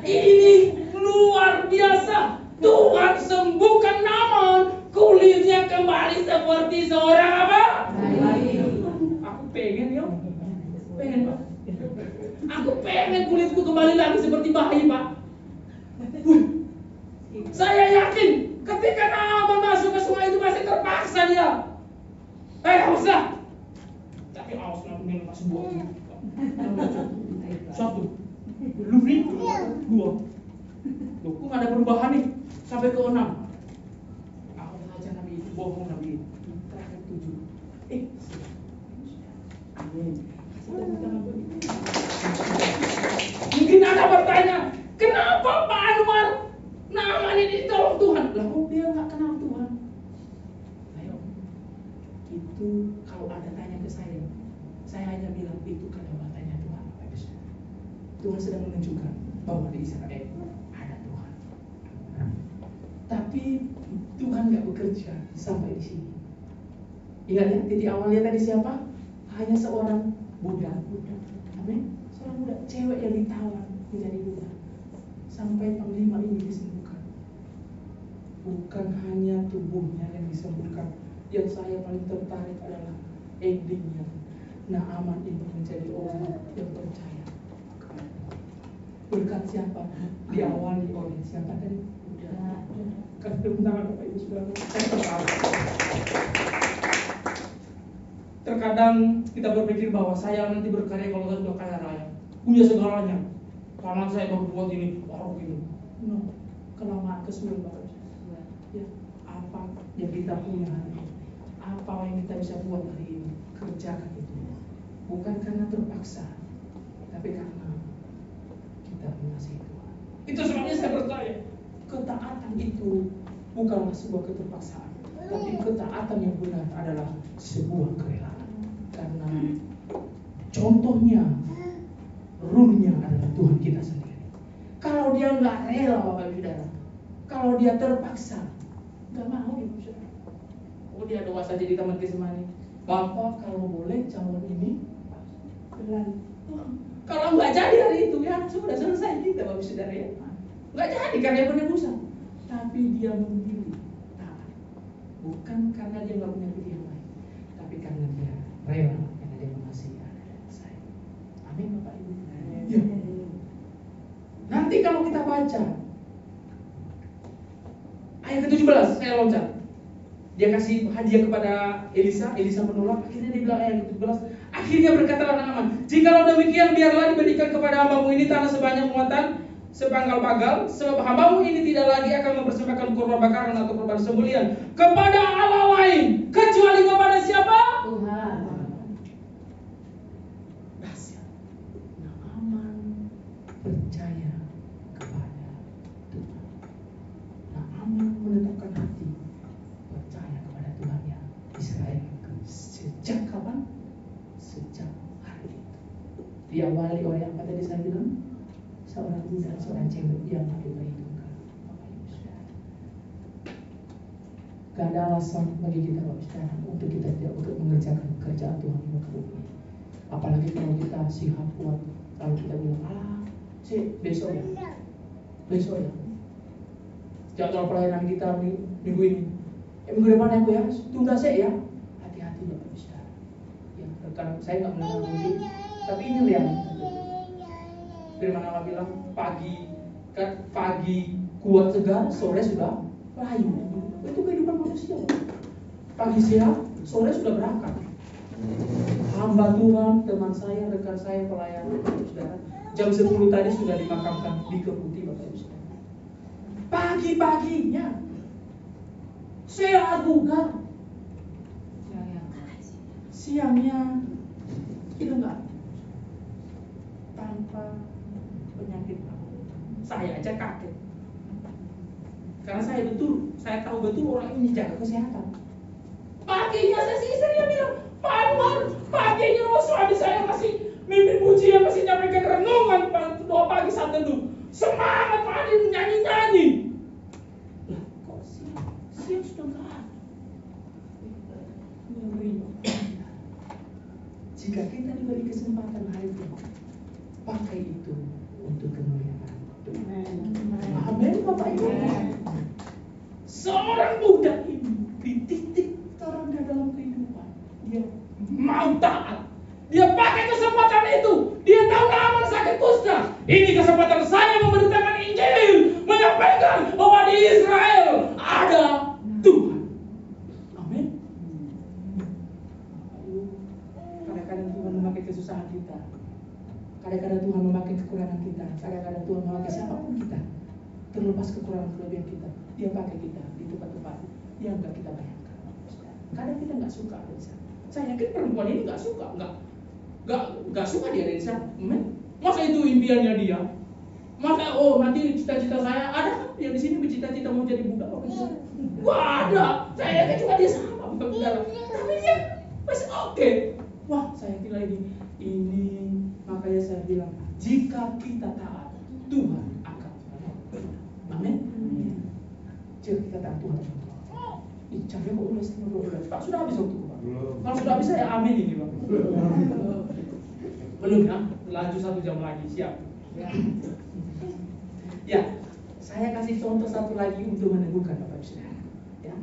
ini luar biasa. Tuhan sembuhkan Naaman, kulitnya kembali seperti seorang apa? Aku pengen ya, Pak. Aku pengen kulitku kembali lagi seperti bayi, Pak. Saya yakin ketika Naaman masuk ke sungai itu pasti terpaksa dia. Usah. Tapi awas lah minum kasih buah. 1, lebih 2. Loh, kok ada perubahan nih sampai ke 6. Aku aja Nabi itu bohong Nabi. Terakhir 7. Amin. Mungkin Anda bertanya, kenapa Pak Anwar Naaman ini ditolong Tuhan? Lah kok dia nggak kenal Tuhan? Ayo, itu kalau Anda tanya ke saya hanya bilang itu kata-katanya Tuhan. Tuhan sedang menunjukkan bahwa di Israel ada Tuhan. Tapi Tuhan nggak bekerja sampai di sini. Ingat ya, titik awalnya tadi siapa? Hanya seorang budak. Amin. Seorang budak, cewek yang ditawar menjadi budak. Sampai panglima ini disembuhkan. Bukan hanya tubuhnya yang disembuhkan. Yang saya paling tertarik adalah endingnya Naaman ini menjadi orang yang percaya. Berkat siapa? Diawali oleh siapa tadi? Kasih tepuk tangan Bapak Ibu Saudara. Terkadang kita berpikir bahwa saya nanti berkarya kalau saya sudah kaya raya, punya segalanya. Karena saya baru buat ini, baru ini. No, kelamaan kesulitan Bapak Ibu. Ya, apa yang kita punya hari ini? Apa yang kita bisa buat hari ini? Kerjakan itu. Bukan karena terpaksa, tapi karena kita mengasihi Tuhan. Itu sebabnya saya percaya ketaatan itu bukanlah sebuah keterpaksaan, tapi ketaatan yang benar adalah sebuah kerelaan. Karena contohnya, rule-nya adalah Tuhan kita sendiri. Kalau dia nggak rela Bapak Ibu Saudara, kalau dia terpaksa, nggak mau Ibu Saudara. Oh dia doa saja di taman Getsemani, Bapak kalau boleh calon ini berlari. Kalau nggak jadi hari itu ya sudah selesai kita Bapak Saudara ya. Nggak jadi karena penebusan. Tapi dia memilih taat. Bukan karena dia nggak punya pilihan lain, tapi karena dia rela, karena dia mengasihi anak dan saya. Amin Bapak Ibu. Ya. Nanti kalau kita baca ayat ke-17, saya loncat. Dia kasih hadiah kepada Elisa, Elisa menolak. Akhirnya dia bilang ayat ke-17, akhirnya berkatalah Naaman, jikalau demikian biarlah diberikan kepada hambamu ini tanah sebanyak muatan sepangkal pagal, sebab hambamu ini tidak lagi akan mempersembahkan korban bakaran atau korban sembelihan kepada Allah lain kecuali kepada siapa? Tuhan. Dahsyat. Naaman percaya kepada Tuhan. Naaman menetapkan hati percaya kepada Tuhan yang Israel. Sejak kapan? Sejak hari itu. Diawali oleh apa tadi saya bilang? Seorang budak, seorang cewek yang diperhitungkan. Gak ada alasan bagi kita Bapak Saudara untuk kita tidak untuk mengerjakan pekerjaan Tuhan di muka bumi. Apalagi kalau kita sihat kuat, kalau kita bilang besok ya, jadwal pelayanan kita minggu ini, minggu depan aku ya, tunda saya ya. Hati-hati Bapak Saudara. Ya, rekan saya nggak mengenal mungkin, tapi ini lihat. Firman Allah bilang pagi kuat segar, sore sudah layu. Itu kehidupan manusia. Pagi siang, sore sudah berangkat. Hamba Tuhan, teman saya, rekan saya, pelayan Saudara, jam 10 tadi sudah dimakamkan di Keputih Bapak Ibu Saudara. Pagi-paginya sehat bukan? Siangnya itu enggak tanpa penyakit. Saya aja kaget. Karena saya tahu betul orang ini jaga kesehatan. Paginya saya si istri yang bilang, Pak Anwar, paginya suami saya masih mimpi pujian, masih nyampaikan renungan doa pagi saat teduh. Semangat Pak Adi nyanyi-nyanyi. Lah kok siang sudah enggak ada. Jika kita diberi kesempatan hari ini, pakai itu untuk kemuliaan Tuhan. Amin Bapak Ibu. Seorang budak ini di titik terendah dalam kehidupan, dia mau taat. Dia pakai kesempatan itu. Dia tahu Naaman sakit kusta. Ini kesempatan saya memberitakan Injil, menyampaikan bahwa di Israel ada Tuhan. Amin. Kadang-kadang Tuhan memakai kesusahan kita. Kadang-kadang Tuhan memakai kekurangan kita. Kadang-kadang Tuhan memakai siapapun kita. Terlepas kekurangan kelebihan kita, Dia pakai kita di tempat-tempat yang enggak kita bayangkan. Kadang kita enggak suka ada di sana. Saya yakin perempuan ini enggak suka, enggak suka dia ada di sana. Masa itu impiannya dia? Masa nanti cita-cita saya ada kan yang di sini bercita-cita mau jadi budak apa gitu? Wah ada. Saya yakin juga dia sama bukan saudara. Tapi dia masih oke. Wah saya kira ini makanya saya bilang jika kita taat Tuhan akan menolong. Amin. Jika kita taat Tuhan akan menolong. Caranya kok udah Pak sudah habis waktu Pak. Kalau sudah habis saya amin ini Pak. Belum ya? Lanjut 1 jam lagi siap. Ya, saya kasih contoh satu lagi untuk meneguhkan Bapak Ibu Saudara. Ya.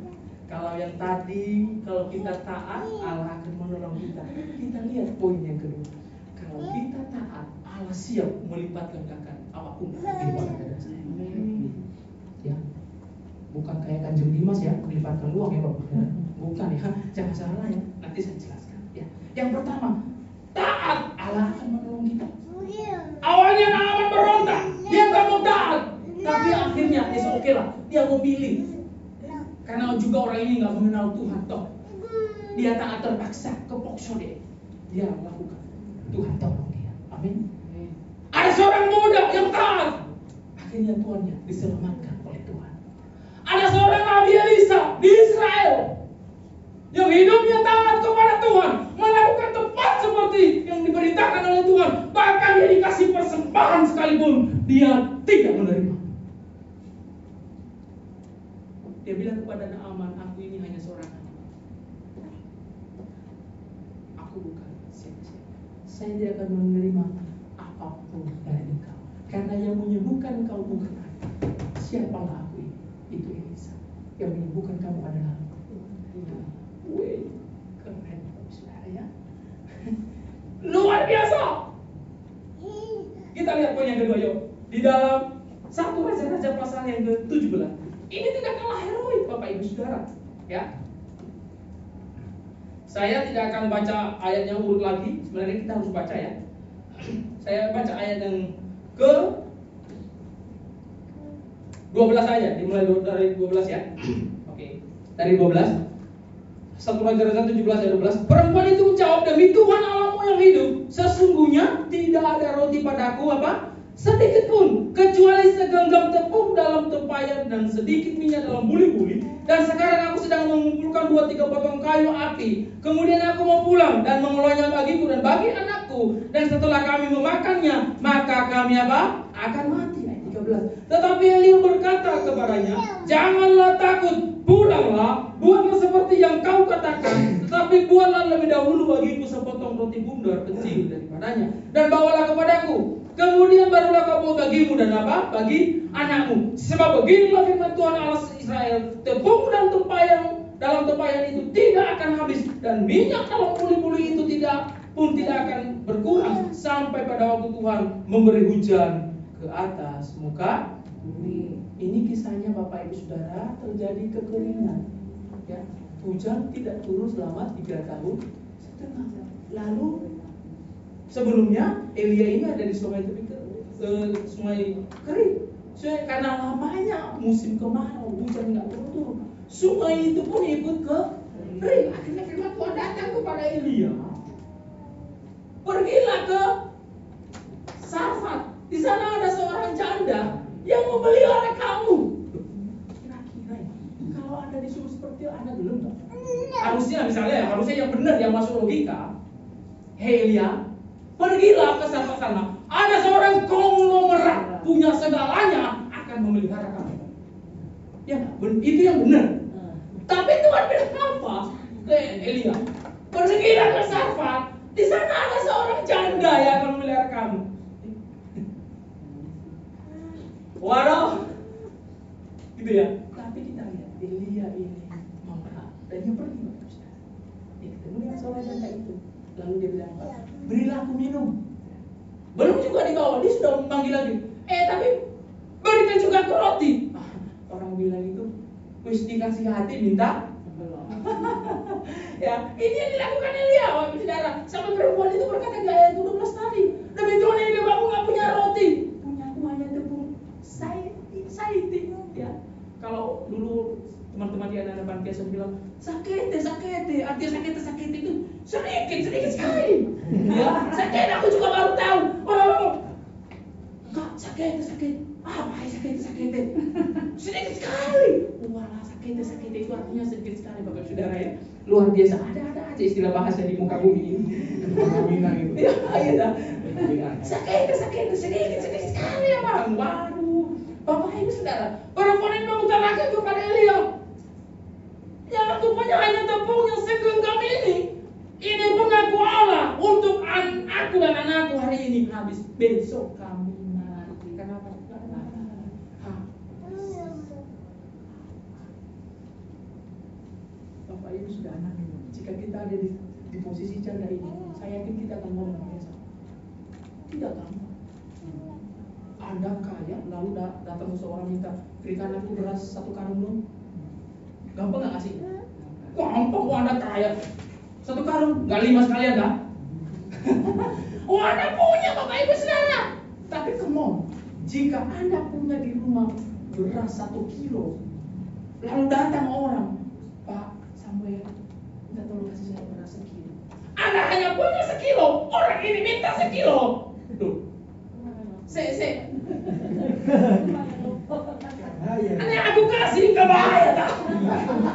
Kalau yang tadi, kalau kita taat, Allah akan menolong kita. poin yang kedua. Kalau kita taat, Allah siap melipat gandakan apapun kehidupan Anda dan saya. Ya, bukan kayak Kanjeng Dimas ya, melipatkan uang ya Bapak. Bukan ya, jangan salah ya. Nanti saya jelaskan. Ya. Yang pertama, taat, Allah akan menolong kita. Awalnya Naaman berontak, dia nggak mau taat, tapi akhirnya oke lah, dia mau pilih. Karena juga orang ini nggak mengenal Tuhan toh. Dia taat terpaksa, kepaksa dia lakukan. Tuhan tolong dia. Amin. Ada seorang muda yang taat, akhirnya tuannya diselamatkan oleh Tuhan. Ada seorang Nabi Elisa di Israel yang hidupnya taat kepada Tuhan, melakukan tepat seperti yang diperintahkan oleh Tuhan. Bahkan dia dikasih persembahan sekalipun dia tidak menerima. Dia bilang kepada Naaman, aku ini hanya seorang hamba. Aku bukan siapa-siapa. Saya tidak akan menerima apapun dari engkau, karena yang menyembuhkan engkau bukan aku. Siapalah aku ini? Itu Elisa. Yang menyembuhkan kamu adalah aku. Wih, keren saudara ya. Luar biasa. Kita lihat poin yang kedua yuk. Di dalam 1 Raja-Raja pasal yang ke-17. Ini tidak kalah heroik Bapak Ibu Saudara, ya. Saya tidak akan baca ayatnya urut lagi. Sebenarnya kita harus baca ya. Saya baca ayat yang ke 12 saja, dimulai dari 12 ya. Oke. Dari 12. 1 Raja-Raja 17 ayat 12. Perempuan itu menjawab, demi Tuhan Allahmu yang hidup, sesungguhnya tidak ada roti padaku apa? Sedikit pun, kecuali segenggam tepung dalam tempayan dan sedikit minyak dalam buli-buli. Dan sekarang aku sedang mengumpulkan 2-3 potong kayu api. Kemudian aku mau pulang dan mengolahnya bagiku dan bagi anakku. Dan setelah kami memakannya, maka kami apa? Akan mati. Ayat 13. Tetapi Elia berkata kepadanya, janganlah takut, pulanglah, buatlah seperti yang kau katakan. Tetapi buatlah lebih dahulu bagiku sepotong roti bundar kecil daripadanya, dan bawalah kepadaku. Kemudian barulah kau bawa bagimu dan apa? Bagi anakmu. Sebab beginilah firman Tuhan Allah Israel, tepung dan dalam tempayan itu tidak akan habis, dan minyak dalam buli-buli itu tidak akan berkurang sampai pada waktu Tuhan memberi hujan ke atas muka bumi. Ini kisahnya Bapak Ibu Saudara, terjadi kekeringan. Ya, hujan tidak turun selama 3,5 tahun. Lalu sebelumnya Elia ini ada di sungai kering. Karena lamanya musim kemarau, hujan nggak turun. Sungai itu pun ikut ke kering. Akhirnya firman Tuhan datang kepada Elia. Pergilah ke Sarfat. Di sana ada seorang janda yang memelihara kamu. Kira-kira kalau Anda disuruh seperti itu, Anda belum? Harusnya yang benar, yang masuk logika. Hei Elia, pergilah ke sana. Ada seorang konglomerat punya segalanya akan memelihara kamu. Ya, itu yang benar. Tapi Tuhan bilang apa ke Elia? Pergilah ke Sarfat. Di sana ada seorang janda yang akan memelihara kamu. Waduh, gitu ya. Tapi kita lihat Elia ini marah dan dia pergi. Dia ketemu dengan seorang janda itu. Lalu dia bilang, berilah aku minum. Belum juga dibawa, dia sudah memanggil lagi. Tapi berikan juga aku roti. Orang bilang itu, wis dikasih hati minta. Ya, ini yang dilakukan Elia, Bapak Saudara. Sampai perempuan itu berkata di ayat 12 tadi, demi Tuhan ini aku nggak punya roti, punya aku hanya tepung saiti. Ya, kalau dulu teman-teman di anak-anak panti asuhan bilang sakit, artinya sakit itu sedikit sekali. Ya, sakit aku juga baru tahu. Kak, sakit. Apa sakit? Sedikit sekali. Walah, sakit itu artinya sedikit sekali Bapak Saudara ya. Luar biasa, ada aja istilah bahasa di muka bumi ini. Gitu. Ya, iya. Sakit sedikit sekali ya Bang. Waduh, Bapak Ibu Saudara, perempuan ini mengutarakan kepada Elia, yang aku punya hanya tepung yang segenggam ini. Ini pengaku Allah untuk aku dan anakku hari ini habis. Besok kami mati. Kenapa? Bapak Ibu Saudara, jika kita ada di di posisi janda ini, saya yakin kita akan ngomong yang sama. Tidak gampang. Anda kaya, lalu datang seorang minta, berikan aku beras 1 karung dong. Gampang nggak ngasih? Gampang, Anda kaya. 1 karung, nggak 5 sekalian dah. Anda punya Bapak Ibu Saudara. Tapi come on, jika Anda punya di rumah beras 1 kilo, lalu datang orang, Pak Samuel, minta tolong kasih saya beras 1 kilo. Anda hanya punya 1 kilo, orang ini minta 1 kilo. Tuh. Ini aku kasih, nggak bahaya dah.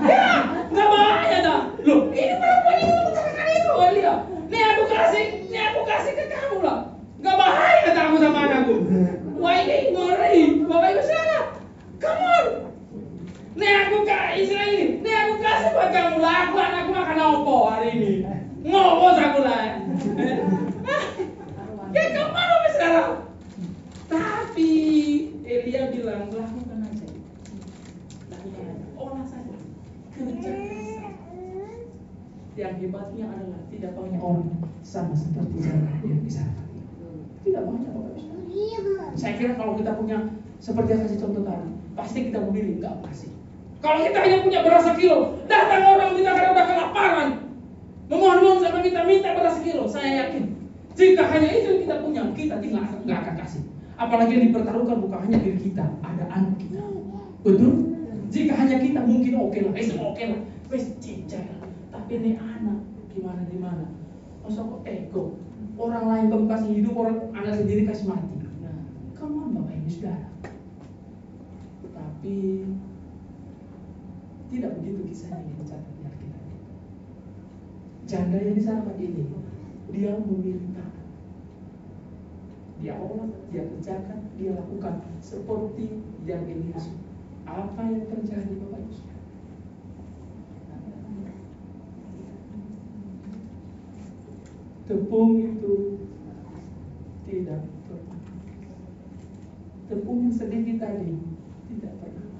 Ya, nggak bahaya dah. Loh, ini perempuan ini mengucapkan itu, Elia. Nih aku kasih ke kamu lah. Nggak bahaya dah aku sama anakku. Wah ini ngeri, Bapak Ibu Saudara. Come on. Nih aku kasih buat kamu lah. Aku anakku makan opo hari ini. Ngopos aku lah. Ya come on, Bapak Saudara. Tapi Elia bilang, lakukan aja. Olah saja. Kerja keras. Yang hebatnya adalah tidak banyak orang sama seperti saya yang bisa. Tidak banyak Bapak Ibu. Saya kira kalau kita punya seperti yang kasih contoh tadi, pasti kita memilih, enggak pasti. Kalau kita hanya punya beras 1 kilo, datang orang kita karena udah kelaparan, memohon sama kita minta beras 1 kilo, saya yakin jika hanya itu yang kita punya, kita nggak akan kasih. Apalagi yang dipertaruhkan bukan hanya diri kita, ada anak kita. Betul? Jika hanya kita mungkin oke lah, wes cincang. Tapi ini anak gimana? Masa kok ego? Orang lain kamu kasih hidup, orang anak sendiri kasih mati. Nah, come on Bapak Ibu Saudara. Tapi tidak begitu kisahnya yang dicatat di Alkitab. Janda yang disarapan ini, dia memilih taat. Dia olah, dia kerjakan, dia lakukan seperti yang Elia. Apa yang terjadi Bapak Ibu? Tepung itu tidak pernah. Tepung yang sedikit tadi tidak pernah.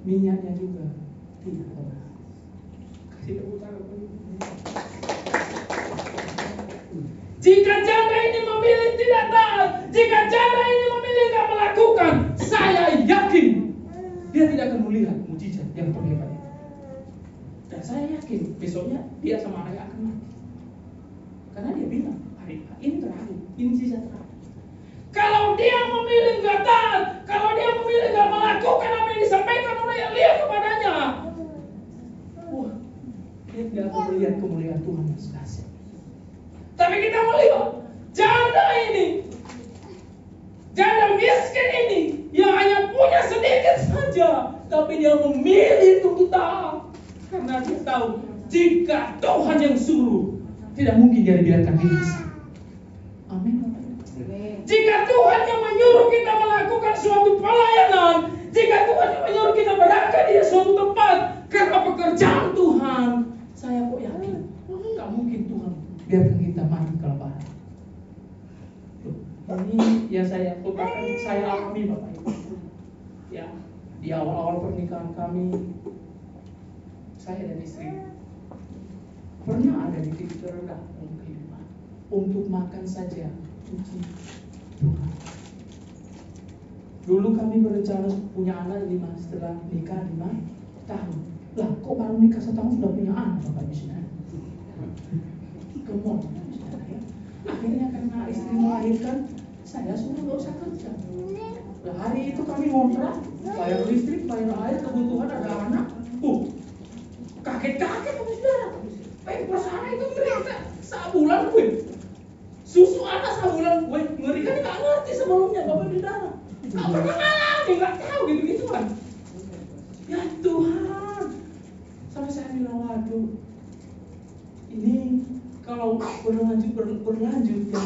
Minyaknya juga tidak pernah. Kasih tepuk tangan. Jika janda ini memilih tidak taat, jika janda ini memilih tidak melakukan, saya yakin dia tidak akan melihat mujizat yang terhebat itu. Dan saya yakin besoknya dia sama anaknya akan mati. Karena dia bilang, hari ini terakhir, ini sisa terakhir. Kalau dia memilih nggak taat, kalau dia memilih nggak melakukan apa yang disampaikan oleh Elia kepadanya, wah, dia tidak akan melihat kemuliaan Tuhan yang dahsyat. Tapi kita melihat janda miskin ini yang hanya punya sedikit saja, tapi dia memilih untuk taat karena dia tahu jika Tuhan yang suruh, tidak mungkin dia dibiarkan bisa. Amin. Jika Tuhan yang menyuruh kita melakukan suatu pelayanan, jika Tuhan yang menyuruh kita berangkat di suatu tempat karena pekerjaan Tuhan, saya kok yakin gak mungkin Tuhan biarkan kita mati kelaparan. Ini yang saya katakan, saya alami Bapak Ibu. Ya, di awal-awal pernikahan kami, saya dan istri pernah ada di titik terendah dalam kehidupan. Untuk makan saja, puji Tuhan. Dulu kami berencana punya anak setelah nikah 5 tahun. Lah, kok baru nikah 1 tahun sudah punya anak Bapak Ibu? Kemon. Akhirnya karena istri melahirkan, saya suruh nggak usah kerja. Nah, hari itu kami ngontrak, bayar listrik, bayar air, kebutuhan ada anak. Kaget-kaget Bapak Saudara. Perusahaan itu mereka sebulan gue. Susu anak sebulan gue. Mereka nggak ngerti sebelumnya Bapak Saudara. Nggak pernah ngalamin, nggak tahu gitu kan. Ya Tuhan. Sampai saya bilang, waduh, ini kalau berlanjut ya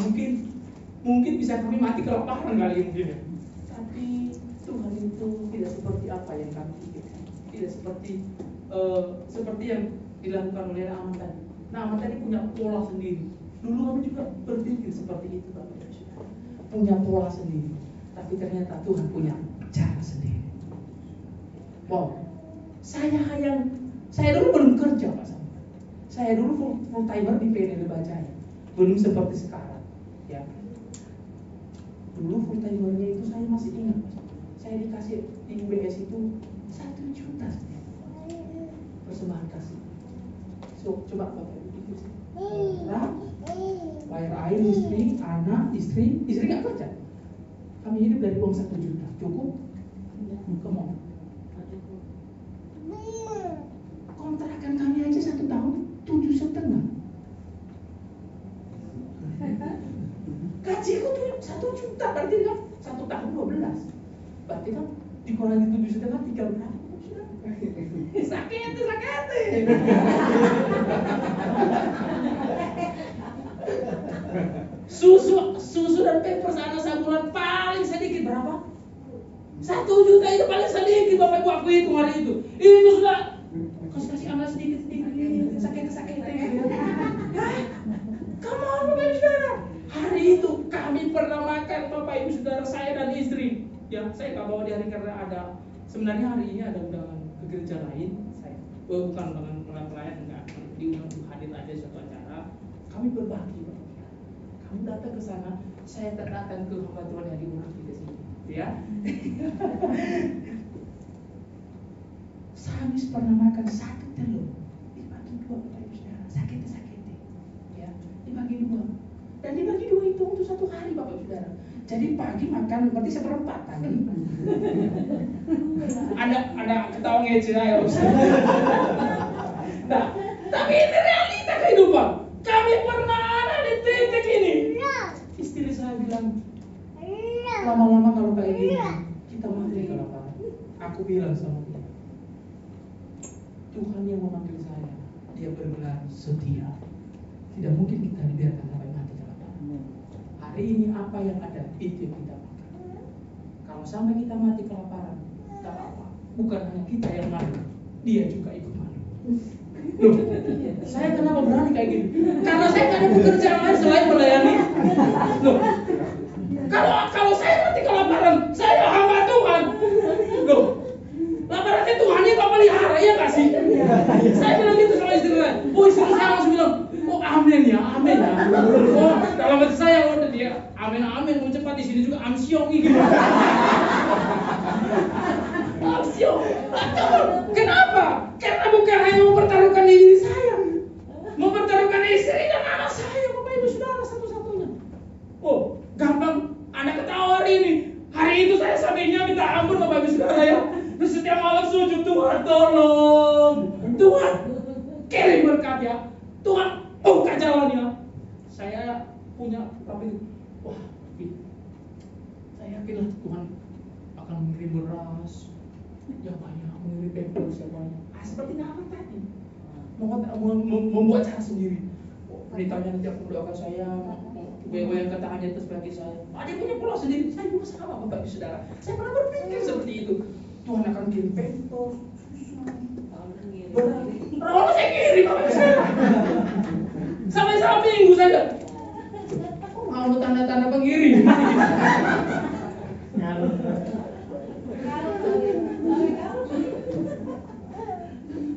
mungkin bisa kami mati kelaparan kali mungkin ya. Tapi Tuhan itu tidak seperti apa yang kami pikirkan. Tidak seperti yang dilakukan oleh Naaman tadi. Naaman tadi punya pola sendiri. Dulu kami juga berpikir seperti itu Bapak Ibu. Punya pola sendiri. Tapi ternyata Tuhan punya cara sendiri. Wow. Saya dulu belum kerja Pak. Saya dulu full timer di PNL Bacaya, belum seperti sekarang. Ya. Dulu full timernya itu saya masih ingat, saya dikasih di UBS itu 1 juta persembahan kasih. So, coba Bapak Ibu pikir sih. Bayar air istri nggak kerja. Kami hidup dari uang 1 juta, cukup? Kemau. Kontrakan kami aja 1 tahun 7,5. Gajiku tuh 1 juta, berarti kan 1 tahun 12. Berarti kan dikurangi 7,5 tinggal berapa? Sakit. Susu dan pampers anak sebulan paling sedikit berapa? 1 juta itu paling sedikit Bapak Ibu, aku hitung hari itu. Itu sudah kasih anak sedikit sakit. Come on Bapak Ibu Saudara. Hari itu kami pernah makan Bapak Ibu Saudara, saya dan istri. Ya, saya nggak bawa di hari karena sebenarnya hari ini ada undangan ke gereja lain. Bukan undangan pelayan, enggak. Diundang untuk hadir aja suatu acara. Kami berbagi Bapak Ibu. Kamu datang ke sana, saya datang ke hamba Tuhan yang diurapi di sini. Ya. Kami pernah makan 1 telur dibagi 2 Bapak Ibu Saudara, sakit, ya, dibagi 2 dan dibagi 2 itu untuk 1 hari Bapak Ibu Saudara. Jadi pagi makan berarti seperempat kan? Ada ketawa ngece ya. Nah, tapi ini realita kehidupan. Kami pernah ada di titik ini. Istri saya bilang, lama-lama kalau kayak gini kita mati kelaparan. Aku bilang sama dia, Tuhan yang memanggil saya, Dia bergelar setia. Tidak mungkin kita dibiarkan sampai mati kelaparan. Hari ini apa yang ada itu yang kita makan. Kalau sampai kita mati kelaparan, tak apa. Bukan hanya kita yang malu, Dia juga ikut malu. Loh, saya kenapa berani kayak gini? Karena saya tidak ada pekerjaan lain selain melayani. Loh, kalau saya mati kelaparan, saya hamba Tuhan. Loh, laparannya Tuhannya kau pelihara, iya nggak sih? Saya bilang gitu sama istri saya. Oh, istri saya langsung bilang, oh amin ya. Oh, dalam hati saya, oh dia amin. Mau cepat di sini juga amsyong gitu. Amsyong. Kenapa? Karena bukan hanya mempertaruhkan diri saya, mempertaruhkan istri dan anak saya, Bapak Ibu Saudara, satu-satunya. Oh, gampang Anda ketawa hari ini. Hari itu saya sampingnya minta ampun Bapak Ibu Saudara ya. Terus setiap malam sujud, Tuhan tolong, Tuhan kirim berkat ya, Tuhan buka jalannya. Saya punya tapi wah, saya yakinlah Tuhan akan mengirim beras yang banyak, mengirim pampers yang banyak. Seperti Naaman tadi, membuat cara sendiri. Beritanya nanti aku mendoakan saya, goyang-goyang tangannya terus bagi saya. Dia punya pulau sendiri. Saya juga sama Bapak Ibu Saudara. Saya pernah berpikir seperti itu. Tuhan akan kirim pampers, beras. Saya kirim Bapak Ibu Saudara. Sampai minggu saja. Mau tanda-tanda pengirim.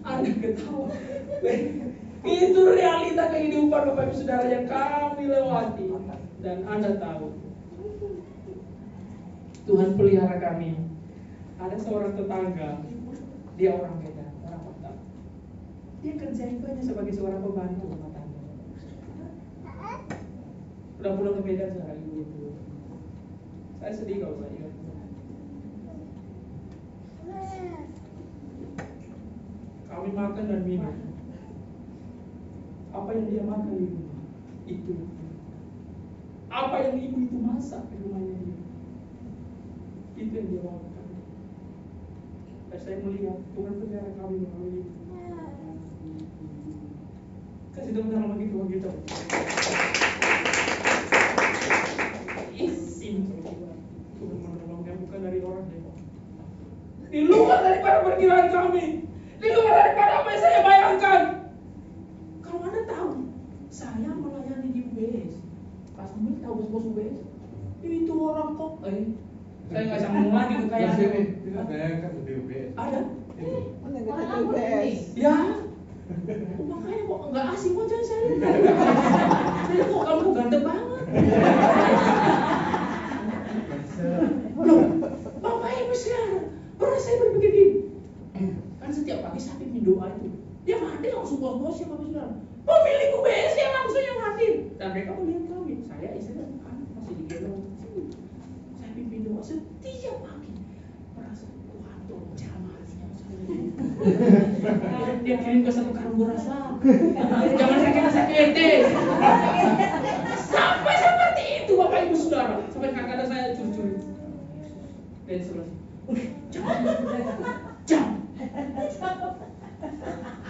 Anda ketawa. Itu realita kehidupan Bapak Ibu Saudara yang kami lewati. Dan Anda tahu, Tuhan pelihara kami. Ada seorang tetangga, dia orang Medan, orang Batak. Dia kerja itu hanya sebagai seorang pembantu rumah tangga. Udah pulang ke Medan sehari itu. Saya sedih kalau saya ingat. Kami makan dan minum. Apa yang dia makan di rumah itu. Apa yang ibu itu masak di rumahnya dia, itu yang dia makan. Dan saya melihat Tuhan pelihara kami melalui itu. Kasih tepuk tangan bagi Tuhan kita. Isim Tuhan menolongnya bukan dari orang Depok. Di luar daripada perkiraan kami, di luar daripada apa yang saya bayangkan. Kalau Anda tahu, saya melayani di UBS. Pak Samuel tahu bos-bos UBS? Itu orang kok, saya nggak sambung lagi kekayaan. Ada? UBS. Ya, Makanya kok nggak asing wajah saya. Saya kok kamu ganteng banget. Loh, Bapak Ibu saudara, pernah saya berpikir gini. Kan setiap pagi saya pimpin doa itu. Dia hadir langsung bos-bos ya Bapak saudara. Pemilik UBS yang langsung yang hadir. Dan mereka melihat kami. Saya istri dan anak masih di gendong. Saya pimpin doa setiap pagi. Merasa Tuhan tolong jamah hatinya saya. Dia kirim ke satu karung berasa. Jangan sakit ente. Sampai seperti itu Bapak Ibu saudara. Sampai kadang-kadang saya curi-curi. Dari sebelah. Jam.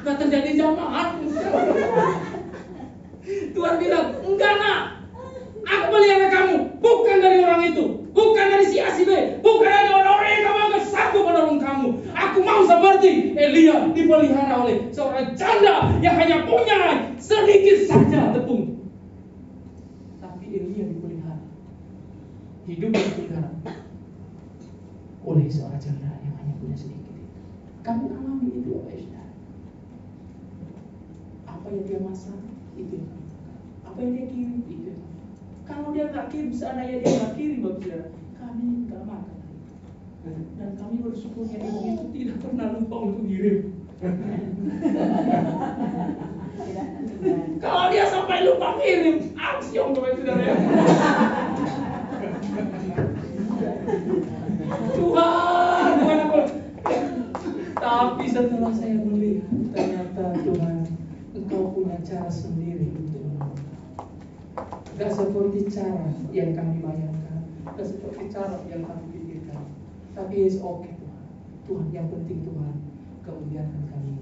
Nggak terjadi jamaah. Tuhan bilang, enggak nak. Aku melihara kamu. Bukan dari orang itu. Bukan dari si A si B. Bukan dari orang-orang yang kamu anggap sanggup menolong kamu. Aku mau seperti Elia dipelihara oleh seorang janda yang hanya punya sedikit saja tepung. Tapi Elia dipelihara. Hidup dipelihara oleh seorang janda yang hanya punya sedikit. Kamu alami itu Bapak Ibu. Apa yang dia masak itu, apa yang dia kirim itu. Kalau dia nggak kirim seandainya dia nggak kirim Bapak Saudara, kami nggak makan. Dan kami bersyukurnya ibu itu tidak pernah lupa untuk kirim. Kalau dia sampai lupa kirim, aksiom Bapak Saudara ya. Tuhan aku. Tapi setelah saya melihat ternyata Tuhan, Engkau punya cara sendiri untuk menolong. Gak seperti cara yang kami bayangkan, gak seperti cara yang kami pikirkan. Tapi it's okay Tuhan. Tuhan yang penting Tuhan, Kau biarkan kami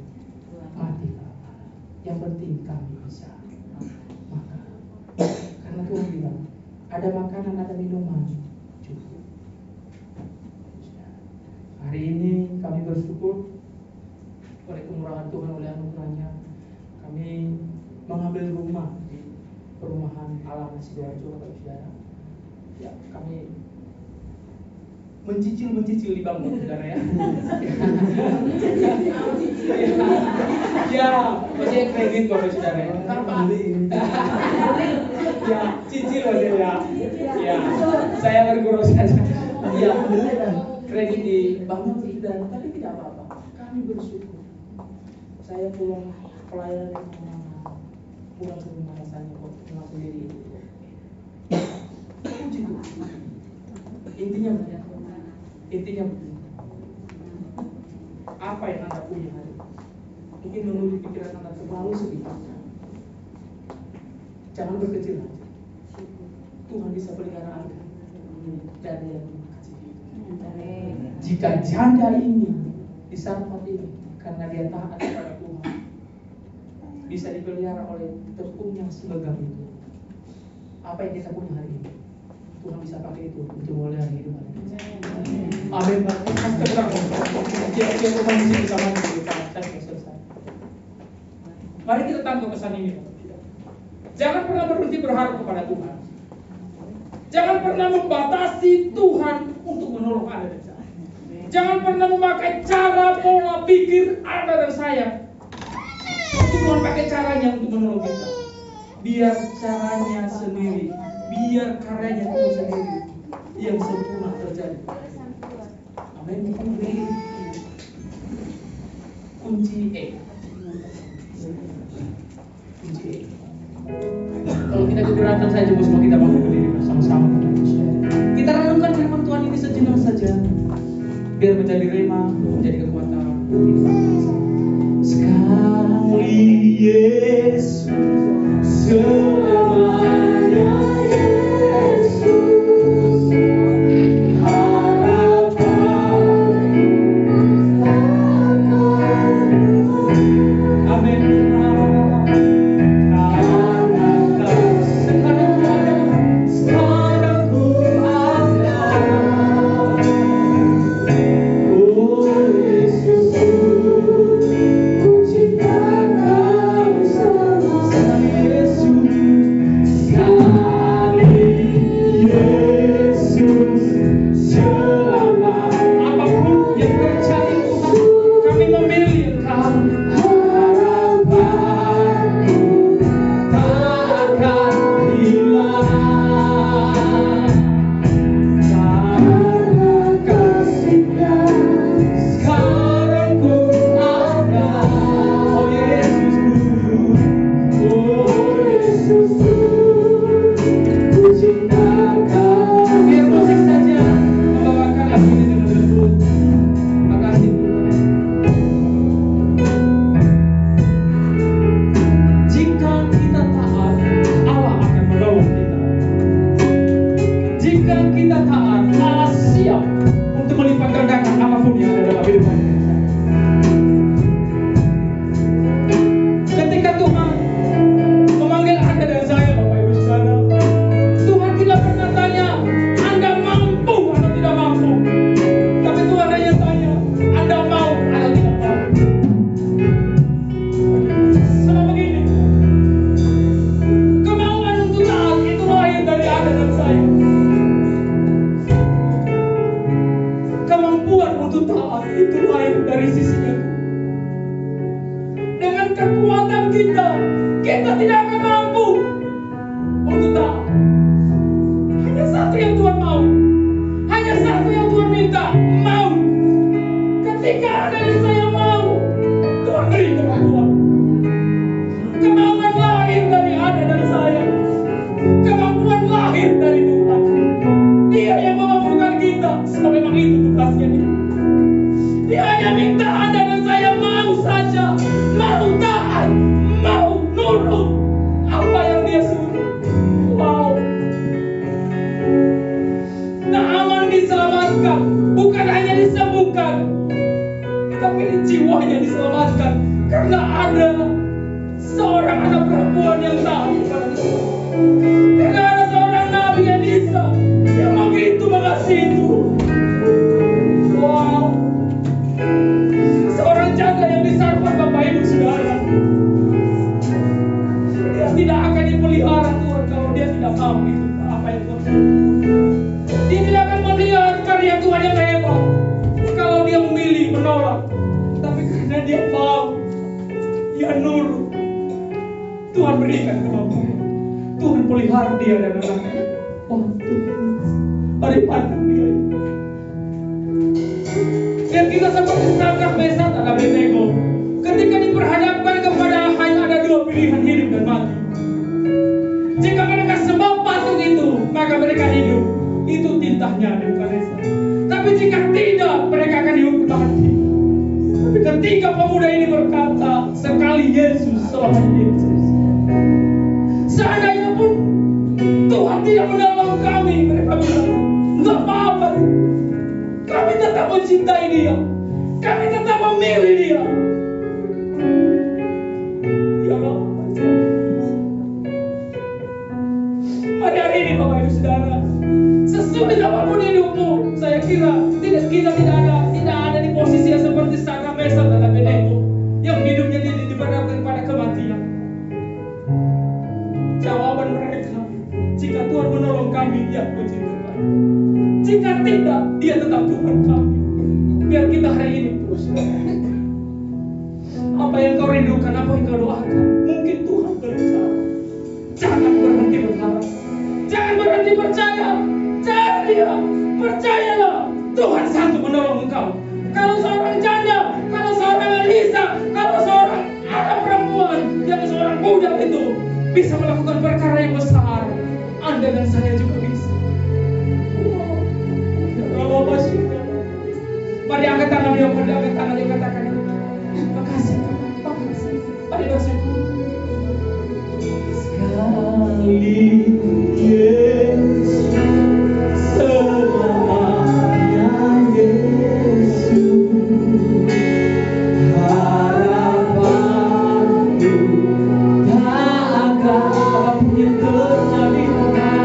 mati kelaparan. Yang penting kami bisa makan. Karena Tuhan bilang, ada makanan, ada minuman, cukup. Hari ini kami bersyukur oleh kemurahan Tuhan, oleh anugerahnya kami mengambil rumah di perumahan Alam Sidoarjo Bapak Saudara. Ya, kami mencicil di bank Saudara ya. Ya, maksudnya kredit Bapak Saudara ya. Ya, cicil maksudnya ya. Ya, saya berguru saja. Ya, kredit di bank Saudara, tapi tidak apa-apa. Kami bersyukur. Saya pulang pelayanan yang kemana, pulang ke rumah rasanya kok pulang sendiri. Puji Tuhan. Intinya begini. Apa yang Anda punya hari ini? Mungkin menurut pikiran Anda terlalu sedikit. Jangan berkecil hati. Tuhan bisa pelihara Anda dan yang kasih hidup. Jika janda ini di saat ini karena dia taat kepada Tuhan, bisa dipelihara oleh tepung yang selegam itu. Apa yang kita punya hari ini, Tuhan bisa pakai itu untuk melihara hidup kita. Amin. Mari kita tangkap pesan ini. Jangan pernah berhenti berharap kepada Tuhan. Jangan pernah membatasi Tuhan untuk menolong Anda dan saya. Jangan pernah memakai cara pola pikir Anda dan saya. Tuhan pakai caranya untuk menolong kita. Biar caranya sendiri, biar karyanya Tuhan sendiri yang sempurna terjadi. Amin. Kunci E. Kalau kita keberatan saja, semua kita bangun berdiri bersama-sama. Kita renungkan firman Tuhan ini sejenak saja, biar menjadi rema, menjadi kekuatan. Sekali Yesus, selamanya Yesus, harapan. Amin. kita tidak akan mampu untuk taat. Hanya satu yang Tuhan mau, hanya satu yang Tuhan minta, mau. Ketika ada yang saya mau, Tuhan beri kemampuan. Kemampuan lahir dari ada dan saya. Kemampuan lahir dari Tuhan. Dia yang memampukan kita. Sebab memang itu tugasnya dia. Dia hanya minta Anda dan saya mau saja, mau taat, mau nurut apa yang dia suruh. Wow. Naaman diselamatkan, bukan hanya disembuhkan, tapi jiwanya diselamatkan karena ada seorang anak perempuan yang taat kepada Tuhan. Karena ada seorang nabi Elisa yang begitu mengasihi Tuhan. Wow. Seorang janda yang disarpan Bapak Ibu Saudara. Dia tidak akan dipelihara Tuhan kalau dia tidak mau itu apa yang Tuhan. Dia tidak akan melihat karya Tuhan yang hebat kalau dia memilih menolak. Tapi karena dia mau, dia nurut, Tuhan berikan kemampuan. Tuhan pelihara dia dan anaknya. Oh Tuhan, mari pandang dia. Dan kita seperti Sadrak, Mesat, dan Abednego. Ketika diperhadapkan kepada hanya ada dua pilihan, hidup dan mati. Jika mereka sembah patung itu, maka mereka hidup. Itu tintahnya Nebukadnezar. Tapi jika tidak, mereka akan dihukum mati. Tapi ketika pemuda ini berkata, sekali Yesus, seorang Yesus. Seandainya pun Tuhan tidak menolong kami, mereka bilang, nggak apa-apa. Kami tetap mencintai dia. Kami tetap memilih dia. Ya Allah. Pada hari ini Bapak Ibu Saudara, sesulit apapun hidupmu, saya kira kita tidak ada di posisi yang seperti Sadrak, Mesat, dan Abednego yang hidupnya diperhadapkan pada kematian. Jawaban mereka, jika Tuhan menolong kami, ya puji Tuhan. Jika tidak, dia tetap Tuhan kami. Biar kita hari ini terus. Apa yang kau rindukan, apa yang kau doakan, mungkin Tuhan berbicara. Jangan berhenti berharap. Jangan berhenti percaya. Jangan dia. Percayalah, Tuhan sanggup menolong engkau. Kalau seorang janda, kalau seorang Elisa, kalau seorang anak perempuan, yang seorang budak itu bisa melakukan perkara yang besar, Anda dan saya juga bisa. Mari angkat tangan dia, mari angkat tangan dia, katakan makasih, makasih. Mari bersyukur. Sekali Yesus, selamanya Yesus, harapanku tak akan teralihkan.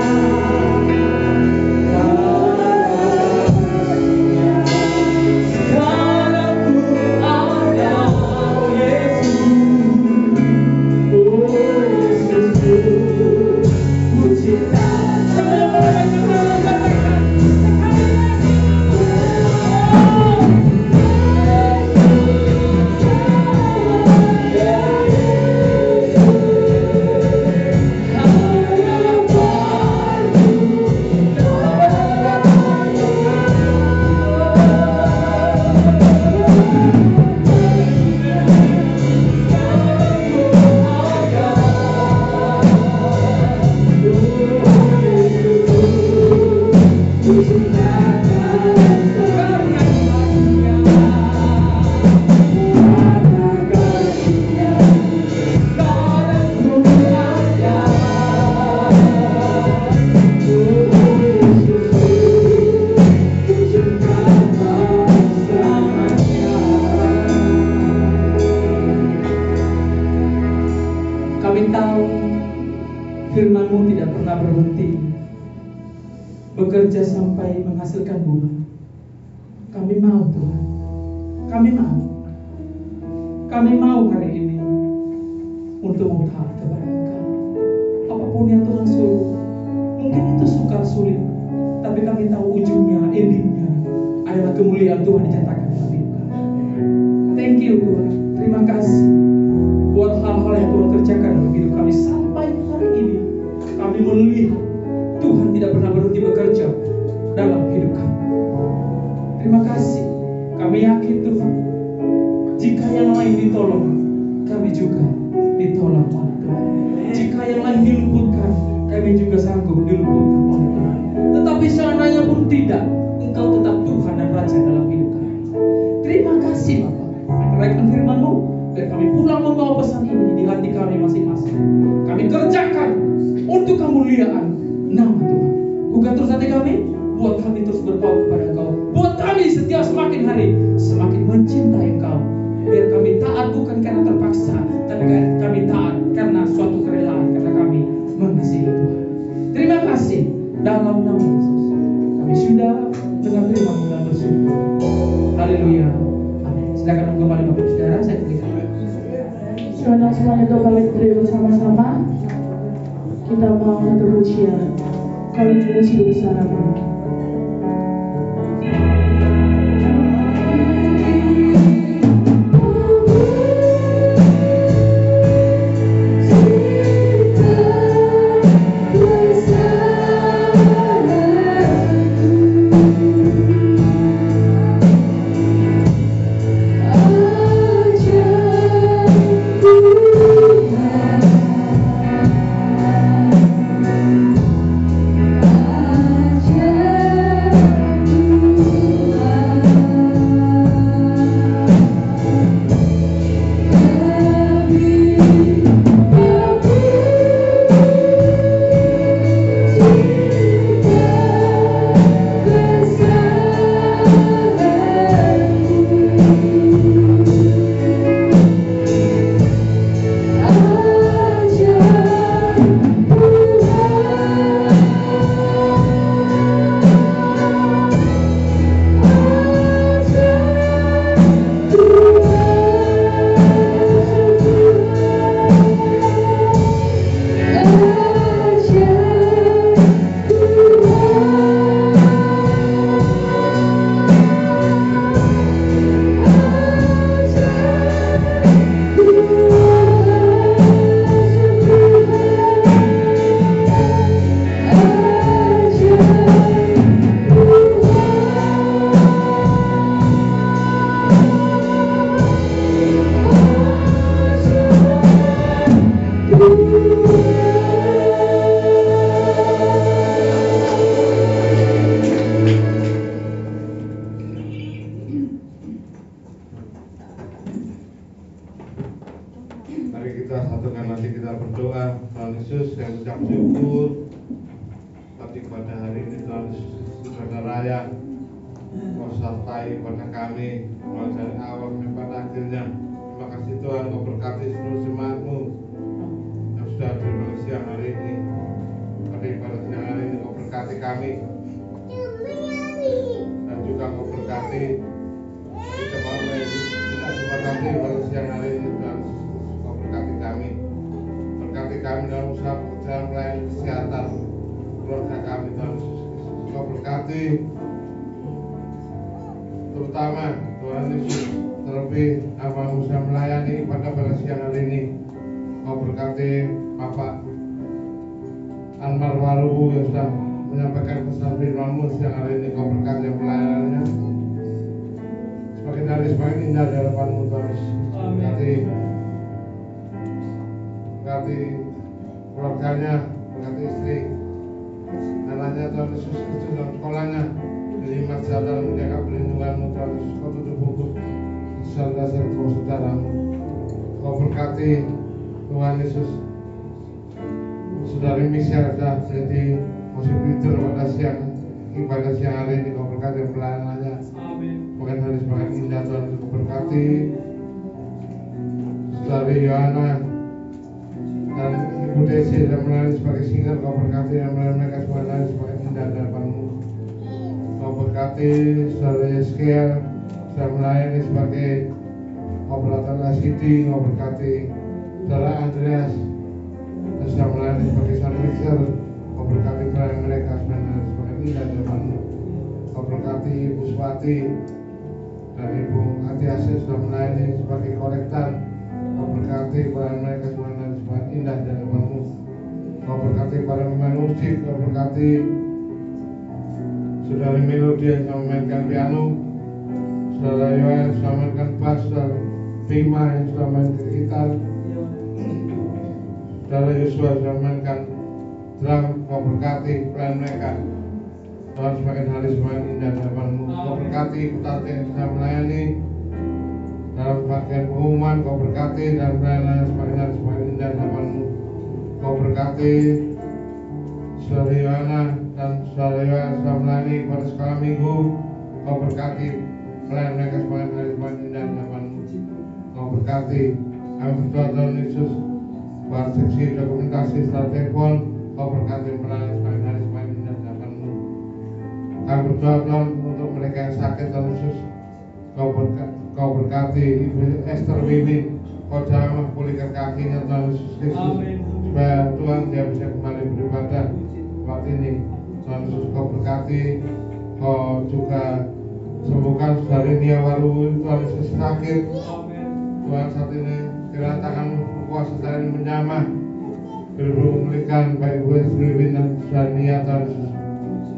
Firman-Mu tidak pernah berhenti bekerja sampai menghasilkan buah. Kami mau Tuhan, kami mau hari ini untuk taat kepada Engkau. Apapun yang Tuhan suruh, mungkin itu sukar sulit, tapi kami tahu ujungnya, endingnya adalah kemuliaan Tuhan dinyatakan dalam hidup kami. Thank you Tuhan, terima kasih buat hal-hal yang Tuhan kerjakan dalam hidup kami. Walaupun tidak, Engkau tetap Tuhan dan Raja dalam hidup kami. Terima kasih Bapa. Keraikan firman-Mu, biar kami pulang membawa pesan ini di hati kami masing-masing. Kami kerjakan untuk kemuliaan nama Tuhan. Bukan terus hati kami, buat kami terus berpaut kepada Engkau. Buat kami setiap semakin hari semakin mencintai Engkau. Biar kami taat bukan karena terpaksa, tapi kami taat karena suatu kerelaan, karena kami mengasihi Tuhan. Terima kasih dalam nama Yesus. Kami sudah dengar firman-Mu dan bersyukur. Haleluya. Amin. Silakan kembali Bapak Saudara, saya berikan. Saudara semuanya untuk balik berdiri bersama-sama. Kita mau satu pujian. Kami memuji bersama. Terutama Tuhan Yesus, terlebih apa bisa melayani pada siang hari ini. Kau berkati Bapak Anwar Warubu yang sudah menyampaikan pesan firman-Mu siang hari ini. Kau berkati pelayanannya semakin hari semakin indah di hadapan-Mu Tuhan Yesus. Berkati keluarganya, berkati istri, anaknya Tuhan Yesus, kecil dalam sekolahnya. Terima saudara menjaga perlindungan-Mu Tuhan Yesus. Kau tutup buku dasar-dasar kau saudara-Mu. Kau berkati Tuhan Yesus. Saudari Michelle sudah jadi kontributor pada ibadah siang hari ini. Kau berkati pelayanannya. Makin hari semakin indah Tuhan Yesus. Kau berkati Saudari Yohana dan Ibu Desi dan melayani sebagai singer. Kau berkati dan melayani mereka semuanya semakin indah di hadapan-Mu. Kau berkati Saudara Yeskel sudah melayani sebagai operator ICT. Kau berkati Saudara Andreas dan sudah melayani sebagai sound mixer. Kau berkati pelayan mereka sebagai indah di hadapan-Mu. Kau berkati Ibu Swati dan Ibu Ati Asih sudah melayani sebagai kolektan. Kau berkati pelayan mereka sebagai indah di hadapan-Mu. Kau berkati para pemain musik. Kau berkati Saudari Melody yang sudah memainkan piano, Saudara Yoel yang sudah memainkan bass, Saudara Bima yang sudah memainkan gitar, Saudara Yosua sudah memainkan drum. Kau berkati pelayan mereka Tuhan semakin hari semakin indah di hadapan-Mu. Kau berkati Kutati yang saya melayani dalam bagian pengumuman. Kau berkati dan pelayanan semakin hari semakin indah di hadapan-Mu. Kau berkati Saudara Yohana dan Saudara Yohana saya melayani pada sekolah minggu. Kau berkati pelayanan mereka semakin hari semakin indah di hadapan-Mu. Kau berkati kami berdoa Tuhan Yesus buat seksi dokumentasi setelah telepon. Kau berkati pelayanan semakin hari semakin indah di hadapan-Mu. Kami berdoa Tuhan untuk mereka yang sakit Tuhan Yesus. Kau berkati Ibu Esther Wiwin. Kau jamah pulihkan kakinya Tuhan Yesus Kristus, supaya Tuhan dia bisa kembali beribadah waktu ini. Tuhan Yesus Kau berkati. Kau juga sembuhkan saudari Nia Walu Tuhan Yesus sakit. Tuhan saat ini kiranya tangan kuasa saudari menjamah memulihkan baik Ibu Esther Wiwin dan saudari Nia Tuhan Yesus.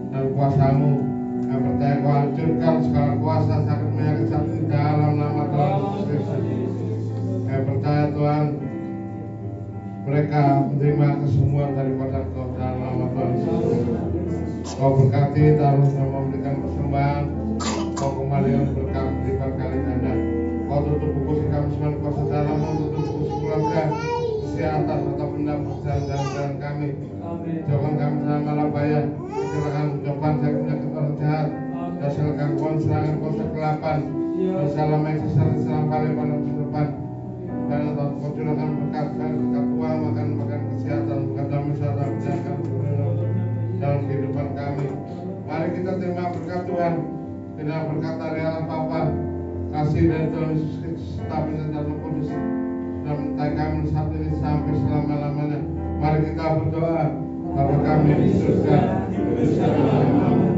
Dan kuasa-Mu yang percaya Kau hancurkan segala kuasa sakit penyakit saat ini dalam nama Tuhan Yesus Kristus. Saya percaya Tuhan mereka menerima kesembuhan daripada Kau dalam nama Tuhan Yesus. Kau berkati dalam memberikan persembahan. Kau kembali berkat lipat kali ganda. Kau tutup buku si kami semua kuasa dalam, tutup buku keluarga, kesehatan atau benda perjalanan kami. Jangan kami dalam malapaya, kecelakaan depan saya penyakit orang jahat, dan segala gangguan serangan kuasa kegelapan, dan salam eksis salam kali pada masa depan. Dan kau curahkan berkat uang, makan kesehatan, bukan damai serta menjaga dalam kehidupan kami. Mari kita terima berkat Tuhan. Tidak berkat dari Allah Bapa, kasih dari Tuhan Yesus Kristus, tapi dalam kudus dan mentai kami saat ini sampai selama-lamanya. Mari kita berdoa. Bapa kami di surga, dikuduskan namamu.